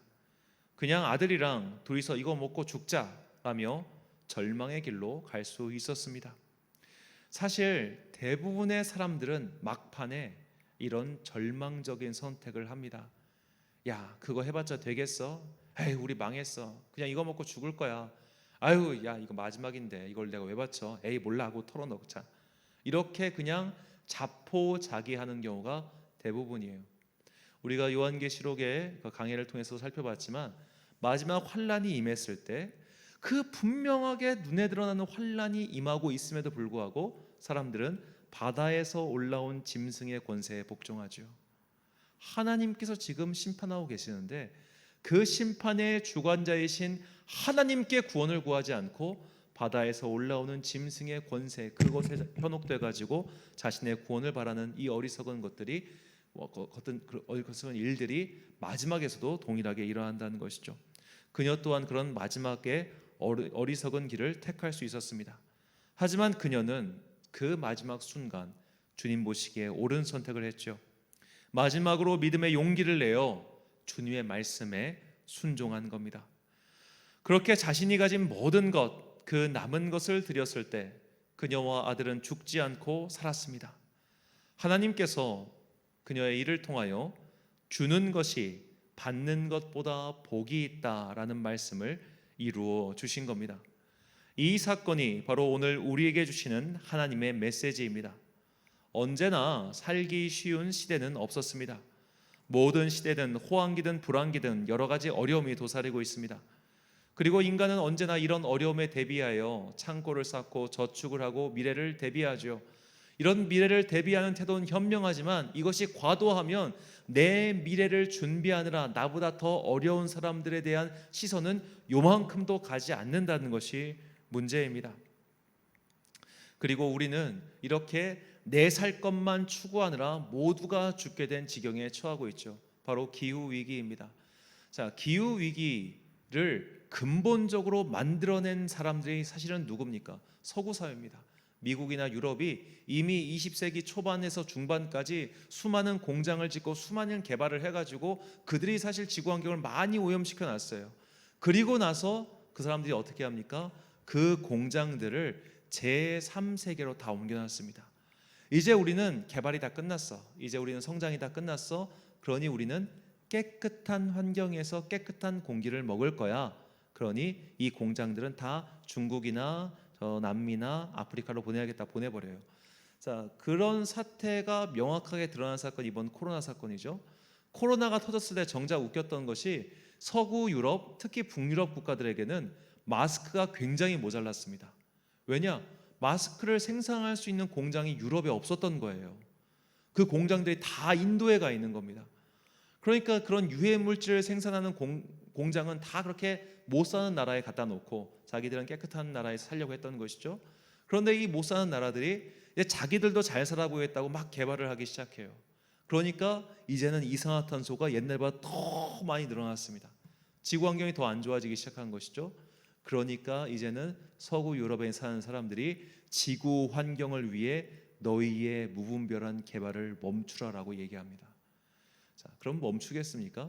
A: 그냥 아들이랑 둘이서 이거 먹고 죽자라며 절망의 길로 갈 수 있었습니다. 사실 대부분의 사람들은 막판에 이런 절망적인 선택을 합니다. 야, 그거 해봤자 되겠어? 에이, 우리 망했어. 그냥 이거 먹고 죽을 거야. 아유, 야, 이거 마지막인데 이걸 내가 왜 바쳐? 에이, 몰라 하고 털어놓자. 이렇게 그냥 자포자기하는 경우가 대부분이에요. 우리가 요한계시록의 강해를 통해서 살펴봤지만 마지막 환란이 임했을 때 그 분명하게 눈에 드러나는 환란이 임하고 있음에도 불구하고 사람들은 바다에서 올라온 짐승의 권세에 복종하죠. 하나님께서 지금 심판하고 계시는데 그 심판의 주관자이신 하나님께 구원을 구하지 않고 바다에서 올라오는 짐승의 권세, 그것에 현혹돼 가지고 자신의 구원을 바라는 이 어리석은 것들이 어리석은 일들이 마지막에서도 동일하게 일어난다는 것이죠. 그녀 또한 그런 마지막에 어리석은 길을 택할 수 있었습니다. 하지만 그녀는 그 마지막 순간 주님 보시기에 옳은 선택을 했죠. 마지막으로 믿음의 용기를 내어 주님의 말씀에 순종한 겁니다. 그렇게 자신이 가진 모든 것, 그 남은 것을 드렸을 때 그녀와 아들은 죽지 않고 살았습니다. 하나님께서 그녀의 일을 통하여 주는 것이 받는 것보다 복이 있다라는 말씀을 이루어 주신 겁니다. 이 사건이 바로 오늘 우리에게 주시는 하나님의 메시지입니다. 언제나 살기 쉬운 시대는 없었습니다. 모든 시대든 호황기든 불황기든 여러 가지 어려움이 도사리고 있습니다. 그리고 인간은 언제나 이런 어려움에 대비하여 창고를 쌓고 저축을 하고 미래를 대비하죠. 이런 미래를 대비하는 태도는 현명하지만 이것이 과도하면 내 미래를 준비하느라 나보다 더 어려운 사람들에 대한 시선은 요만큼도 가지 않는다는 것이 문제입니다. 그리고 우리는 이렇게 내 살 것만 추구하느라 모두가 죽게 된 지경에 처하고 있죠. 바로 기후 위기입니다. 자, 기후 위기 근본적으로 만들어낸 사람들이 사실은 누굽니까? 서구 사회입니다. 미국이나 유럽이 이미 20세기 초반에서 중반까지 수많은 공장을 짓고 수많은 개발을 해가지고 그들이 사실 지구 환경을 많이 오염시켜 놨어요. 그리고 나서 그 사람들이 어떻게 합니까? 그 공장들을 제3세계로 다 옮겨놨습니다. 이제 우리는 개발이 다 끝났어. 이제 우리는 성장이 다 끝났어. 그러니 우리는 깨끗한 환경에서 깨끗한 공기를 먹을 거야. 그러니 이 공장들은 다 중국이나 남미나 아프리카로 보내야겠다, 보내버려요. 자, 그런 사태가 명확하게 드러난 사건이 이번 코로나 사건이죠. 코로나가 터졌을 때 정작 웃겼던 것이 서구 유럽, 특히 북유럽 국가들에게는 마스크가 굉장히 모자랐습니다. 왜냐? 마스크를 생산할 수 있는 공장이 유럽에 없었던 거예요. 그 공장들이 다 인도에 가 있는 겁니다. 그러니까 그런 유해 물질을 생산하는 공장은 다 그렇게 못 사는 나라에 갖다 놓고 자기들은 깨끗한 나라에서 살려고 했던 것이죠. 그런데 이 못 사는 나라들이 이제 자기들도 잘 살아보겠다고 막 개발을 하기 시작해요. 그러니까 이제는 이산화탄소가 옛날보다 더 많이 늘어났습니다. 지구 환경이 더 안 좋아지기 시작한 것이죠. 그러니까 이제는 서구 유럽에 사는 사람들이 지구 환경을 위해 너희의 무분별한 개발을 멈추라라고 얘기합니다. 자, 그럼 멈추겠습니까?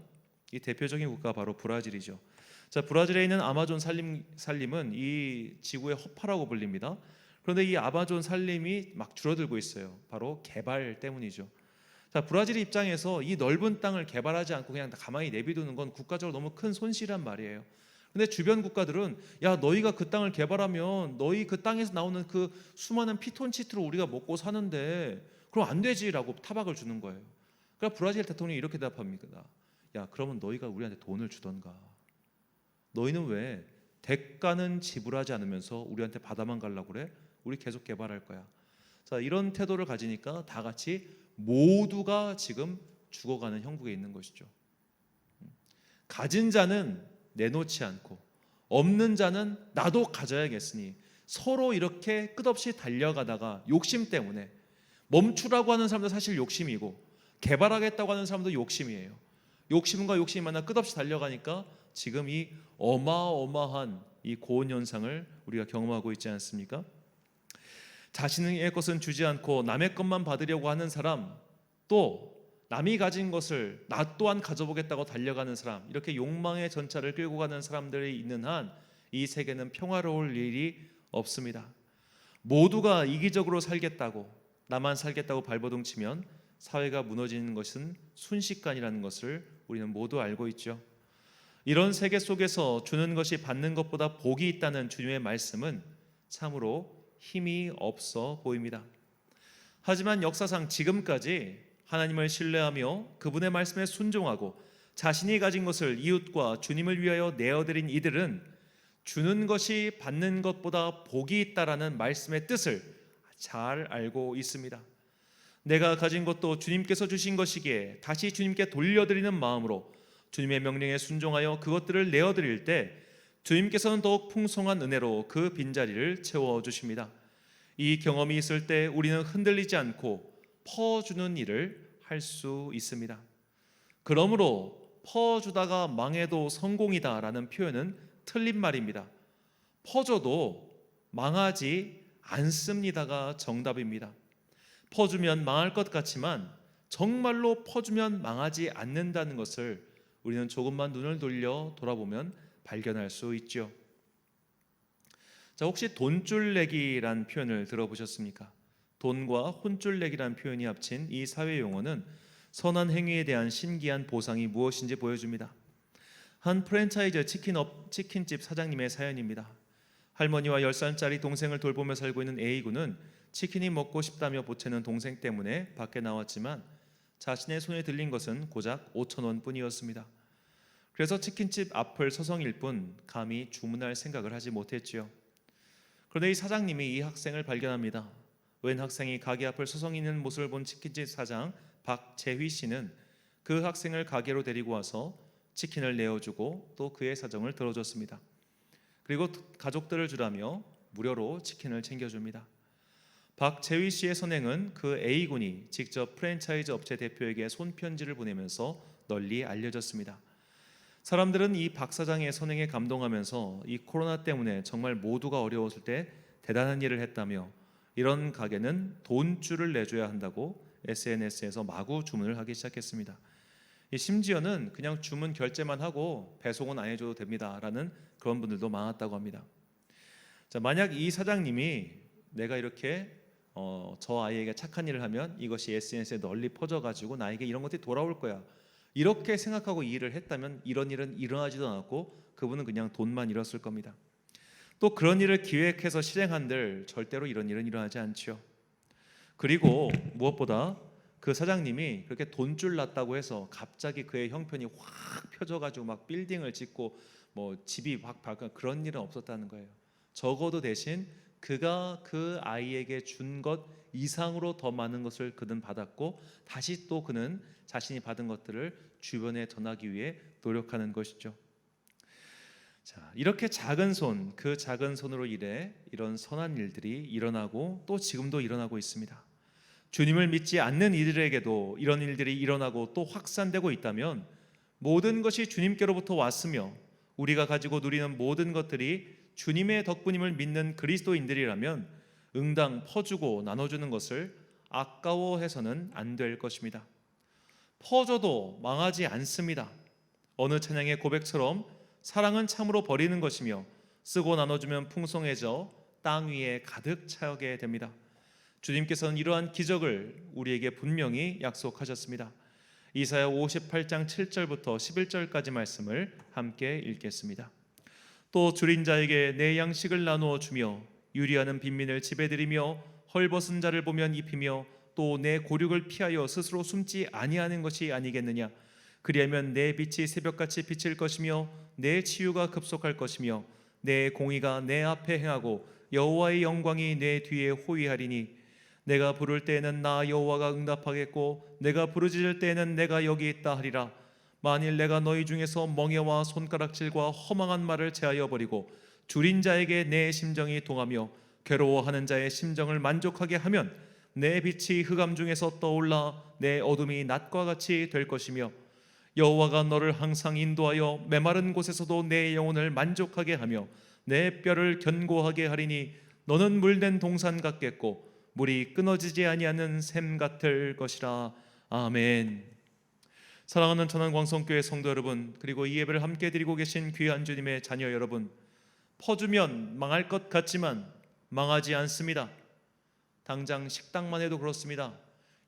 A: 이 대표적인 국가 바로 브라질이죠. 자, 브라질에 있는 아마존 산림은 이 지구의 허파라고 불립니다. 그런데 이 아마존 산림이 막 줄어들고 있어요. 바로 개발 때문이죠. 자, 브라질 입장에서 이 넓은 땅을 개발하지 않고 그냥 가만히 내비두는 건 국가적으로 너무 큰 손실이란 말이에요. 근데 주변 국가들은 야, 너희가 그 땅을 개발하면 너희 그 땅에서 나오는 그 수많은 피톤치드로 우리가 먹고 사는데 그럼 안 되지라고 타박을 주는 거예요. 그러니까 브라질 대통령이 이렇게 대답합니다. 야, 그러면 너희가 우리한테 돈을 주던가. 너희는 왜 대가는 지불하지 않으면서 우리한테 받아만 가려고 그래? 우리 계속 개발할 거야. 자, 이런 태도를 가지니까 다 같이 모두가 지금 죽어가는 형국에 있는 것이죠. 가진 자는 내놓지 않고 없는 자는 나도 가져야겠으니 서로 이렇게 끝없이 달려가다가 욕심 때문에 멈추라고 하는 사람도 사실 욕심이고 개발하겠다고 하는 사람도 욕심이에요. 욕심과 욕심이 만나 끝없이 달려가니까 지금 이 어마어마한 이 고온 현상을 우리가 경험하고 있지 않습니까? 자신의 것은 주지 않고 남의 것만 받으려고 하는 사람, 또 남이 가진 것을 나 또한 가져보겠다고 달려가는 사람, 이렇게 욕망의 전차를 끌고 가는 사람들이 있는 한 이 세계는 평화로울 일이 없습니다. 모두가 이기적으로 살겠다고, 나만 살겠다고 발버둥 치면 사회가 무너지는 것은 순식간이라는 것을 우리는 모두 알고 있죠. 이런 세계 속에서 주는 것이 받는 것보다 복이 있다는 주님의 말씀은 참으로 힘이 없어 보입니다. 하지만 역사상 지금까지 하나님을 신뢰하며 그분의 말씀에 순종하고 자신이 가진 것을 이웃과 주님을 위하여 내어드린 이들은 주는 것이 받는 것보다 복이 있다라는 말씀의 뜻을 잘 알고 있습니다. 내가 가진 것도 주님께서 주신 것이기에 다시 주님께 돌려드리는 마음으로 주님의 명령에 순종하여 그것들을 내어드릴 때 주님께서는 더욱 풍성한 은혜로 그 빈자리를 채워주십니다. 이 경험이 있을 때 우리는 흔들리지 않고 퍼주는 일을 할 수 있습니다. 그러므로 퍼주다가 망해도 성공이다라는 표현은 틀린 말입니다. 퍼줘도 망하지 않습니다가 정답입니다. 퍼주면 망할 것 같지만 정말로 퍼주면 망하지 않는다는 것을 우리는 조금만 눈을 돌려 돌아보면 발견할 수 있죠. 자, 혹시 돈줄내기란 표현을 들어보셨습니까? 돈과 혼줄내기란 표현이 합친 이 사회 용어는 선한 행위에 대한 신기한 보상이 무엇인지 보여줍니다. 한 프랜차이즈 치킨집 사장님의 사연입니다. 할머니와 10살짜리 동생을 돌보며 살고 있는 A군은 치킨이 먹고 싶다며 보채는 동생 때문에 밖에 나왔지만 자신의 손에 들린 것은 고작 5,000원 뿐이었습니다. 그래서 치킨집 앞을 서성일 뿐 감히 주문할 생각을 하지 못했지요. 그런데 이 사장님이 이 학생을 발견합니다. 웬 학생이 가게 앞을 서성이는 모습을 본 치킨집 사장 박재휘 씨는 그 학생을 가게로 데리고 와서 치킨을 내어주고 또 그의 사정을 들어줬습니다. 그리고 가족들을 주라며 무료로 치킨을 챙겨줍니다. 박재휘 씨의 선행은 그 A군이 직접 프랜차이즈 업체 대표에게 손편지를 보내면서 널리 알려졌습니다. 사람들은 이 박 사장의 선행에 감동하면서 이 코로나 때문에 정말 모두가 어려웠을 때 대단한 일을 했다며 이런 가게는 돈줄을 내줘야 한다고 SNS에서 마구 주문을 하기 시작했습니다. 심지어는 그냥 주문 결제만 하고 배송은 안 해줘도 됩니다라는 그런 분들도 많았다고 합니다. 자, 만약 이 사장님이 내가 이렇게 저 아이에게 착한 일을 하면 이것이 SNS에 널리 퍼져가지고 나에게 이런 것들이 돌아올 거야, 이렇게 생각하고 이 일을 했다면 이런 일은 일어나지도 않았고 그분은 그냥 돈만 잃었을 겁니다. 또 그런 일을 기획해서 실행한들 절대로 이런 일은 일어나지 않죠. 그리고 무엇보다 그 사장님이 그렇게 돈줄 났다고 해서 갑자기 그의 형편이 확 펴져가지고 막 빌딩을 짓고 뭐 집이 확 바뀌는 그런 일은 없었다는 거예요. 적어도 대신 그가 그 아이에게 준 것 이상으로 더 많은 것을 그는 받았고 다시 또 그는 자신이 받은 것들을 주변에 전하기 위해 노력하는 것이죠. 자, 이렇게 작은 손, 그 작은 손으로 일해 이런 선한 일들이 일어나고 또 지금도 일어나고 있습니다. 주님을 믿지 않는 이들에게도 이런 일들이 일어나고 또 확산되고 있다면 모든 것이 주님께로부터 왔으며 우리가 가지고 누리는 모든 것들이 주님의 덕분임을 믿는 그리스도인들이라면 응당 퍼주고 나눠주는 것을 아까워해서는 안 될 것입니다. 퍼줘도 망하지 않습니다. 어느 찬양의 고백처럼 사랑은 참으로 버리는 것이며 쓰고 나눠주면 풍성해져 땅 위에 가득 차게 됩니다. 주님께서는 이러한 기적을 우리에게 분명히 약속하셨습니다. 이사야 58장 7절부터 11절까지 말씀을 함께 읽겠습니다. 또 줄인 자에게 내 양식을 나누어 주며 유리하는 빈민을 집에 들이며 헐벗은 자를 보면 입히며 또 내 고륙을 피하여 스스로 숨지 아니하는 것이 아니겠느냐. 그리하면 내 빛이 새벽같이 비칠 것이며 내 치유가 급속할 것이며 내 공의가 내 앞에 행하고 여호와의 영광이 내 뒤에 호위하리니 내가 부를 때에는 나 여호와가 응답하겠고 내가 부르짖을 때에는 내가 여기 있다 하리라. 만일 내가 너희 중에서 멍에와 손가락질과 허망한 말을 제하여 버리고 줄인 자에게 내 심정이 동하며 괴로워하는 자의 심정을 만족하게 하면 내 빛이 흑암 중에서 떠올라 내 어둠이 낮과 같이 될 것이며 여호와가 너를 항상 인도하여 메마른 곳에서도 내 영혼을 만족하게 하며 내 뼈를 견고하게 하리니 너는 물된 동산 같겠고 물이 끊어지지 아니하는 샘 같을 것이라. 아멘. 사랑하는 천안광성교회 성도 여러분, 그리고 이 예배를 함께 드리고 계신 귀한 주님의 자녀 여러분, 퍼주면 망할 것 같지만 망하지 않습니다. 당장 식당만 해도 그렇습니다.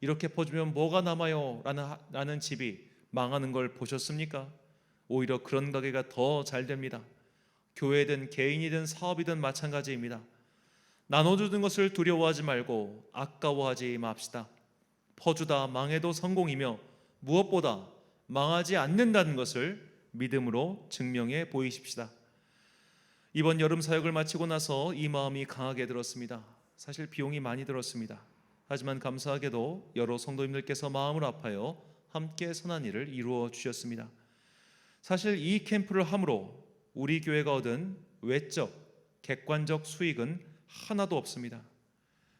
A: 이렇게 퍼주면 뭐가 남아요? 라는 집이 망하는 걸 보셨습니까? 오히려 그런 가게가 더 잘 됩니다. 교회든 개인이든 사업이든 마찬가지입니다. 나눠주는 것을 두려워하지 말고 아까워하지 맙시다. 퍼주다 망해도 성공이며 무엇보다 망하지 않는다는 것을 믿음으로 증명해 보이십시다. 이번 여름 사역을 마치고 나서 이 마음이 강하게 들었습니다. 사실 비용이 많이 들었습니다. 하지만 감사하게도 여러 성도님들께서 마음을 아파요 함께 선한 일을 이루어 주셨습니다. 사실 이 캠프를 함으로 우리 교회가 얻은 외적, 객관적 수익은 하나도 없습니다.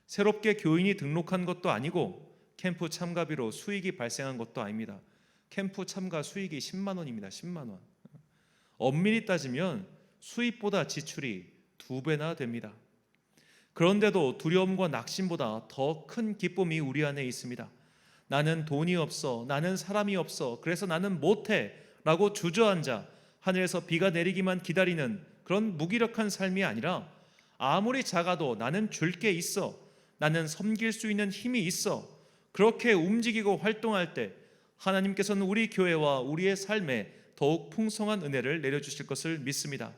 A: 새롭게 교인이 등록한 것도 아니고 캠프 참가비로 수익이 발생한 것도 아닙니다. 캠프 참가 수익이 10만 원입니다. 10만 원. 엄밀히 따지면 수입보다 지출이 2배나 됩니다. 그런데도 두려움과 낙심보다 더 큰 기쁨이 우리 안에 있습니다. 나는 돈이 없어, 나는 사람이 없어, 그래서 나는 못해 라고 주저앉아 하늘에서 비가 내리기만 기다리는 그런 무기력한 삶이 아니라 아무리 작아도 나는 줄 게 있어, 나는 섬길 수 있는 힘이 있어, 그렇게 움직이고 활동할 때 하나님께서는 우리 교회와 우리의 삶에 더욱 풍성한 은혜를 내려주실 것을 믿습니다.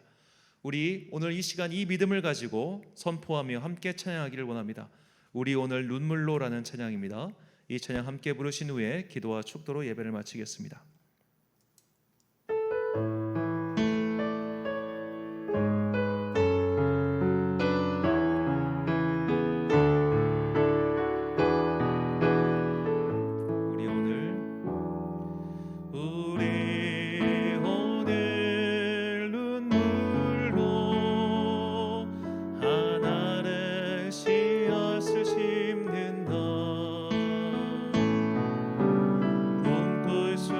A: 우리 오늘 이 시간 이 믿음을 가지고 선포하며 함께 찬양하기를 원합니다. 우리 오늘 눈물로라는 찬양입니다. 이 찬양 함께 부르신 후에 기도와 축도로 예배를 마치겠습니다. 심는다. 꿈꿀 수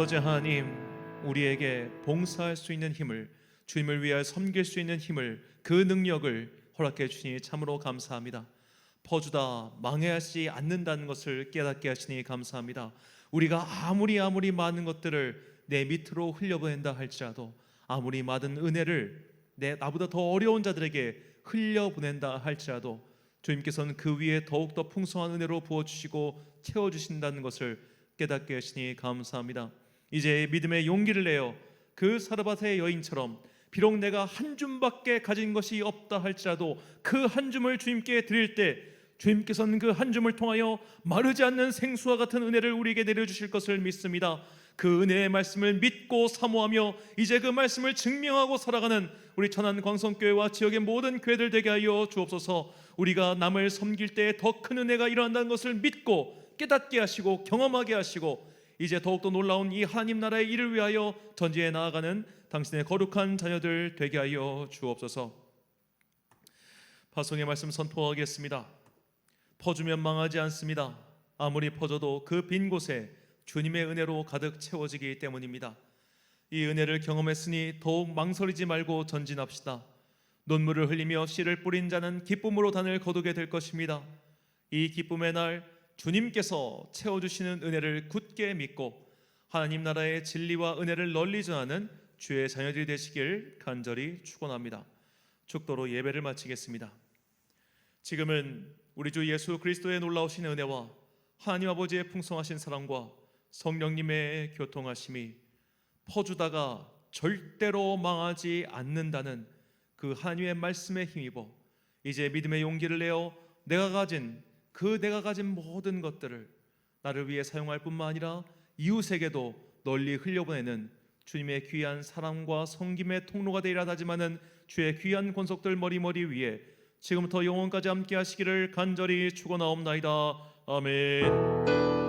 A: 아버지 하나님, 우리에게 봉사할 수 있는 힘을, 주님을 위하여 섬길 수 있는 힘을, 그 능력을 허락해 주시니 참으로 감사합니다. 퍼주다 망해하지 않는다는 것을 깨닫게 하시니 감사합니다. 우리가 아무리 많은 것들을 내 밑으로 흘려보낸다 할지라도, 아무리 많은 은혜를 나보다 더 어려운 자들에게 흘려보낸다 할지라도, 주님께서는 그 위에 더욱더 풍성한 은혜로 부어주시고 채워주신다는 것을 깨닫게 하시니 감사합니다. 이제 믿음의 용기를 내어 그 사르밧의 여인처럼 비록 내가 한 줌밖에 가진 것이 없다 할지라도 그 한 줌을 주님께 드릴 때 주님께서는 그 한 줌을 통하여 마르지 않는 생수와 같은 은혜를 우리에게 내려주실 것을 믿습니다. 그 은혜의 말씀을 믿고 사모하며 이제 그 말씀을 증명하고 살아가는 우리 천안 광성교회와 지역의 모든 교회들 되게 하여 주옵소서. 우리가 남을 섬길 때 더 큰 은혜가 일어난다는 것을 믿고 깨닫게 하시고 경험하게 하시고, 이제 더욱더 놀라운 이 하나님 나라의 일을 위하여 전지에 나아가는 당신의 거룩한 자녀들 되게 하여 주옵소서. 파송의 말씀 선포하겠습니다. 퍼주면 망하지 않습니다. 아무리 퍼져도 그 빈 곳에 주님의 은혜로 가득 채워지기 때문입니다. 이 은혜를 경험했으니 더욱 망설이지 말고 전진합시다. 눈물을 흘리며 씨를 뿌린 자는 기쁨으로 단을 거두게 될 것입니다. 이 기쁨의 날 주님께서 채워주시는 은혜를 굳게 믿고 하나님 나라의 진리와 은혜를 널리 전하는 주의 자녀들이 되시길 간절히 축원합니다. 축도로 예배를 마치겠습니다. 지금은 우리 주 예수 그리스도의 놀라우신 은혜와 하나님 아버지의 풍성하신 사랑과 성령님의 교통하심이 퍼주다가 절대로 망하지 않는다는 그 하나님의 말씀에 힘입어 이제 믿음의 용기를 내어 내가 가진 모든 것들을 나를 위해 사용할 뿐만 아니라 이웃에게도 널리 흘려보내는 주님의 귀한 사랑과 섬김의 통로가 되리라 다짐하는 주의 귀한 권속들 머리머리 위에 지금부터 영원까지 함께 하시기를 간절히 축원하옵나이다. 아멘.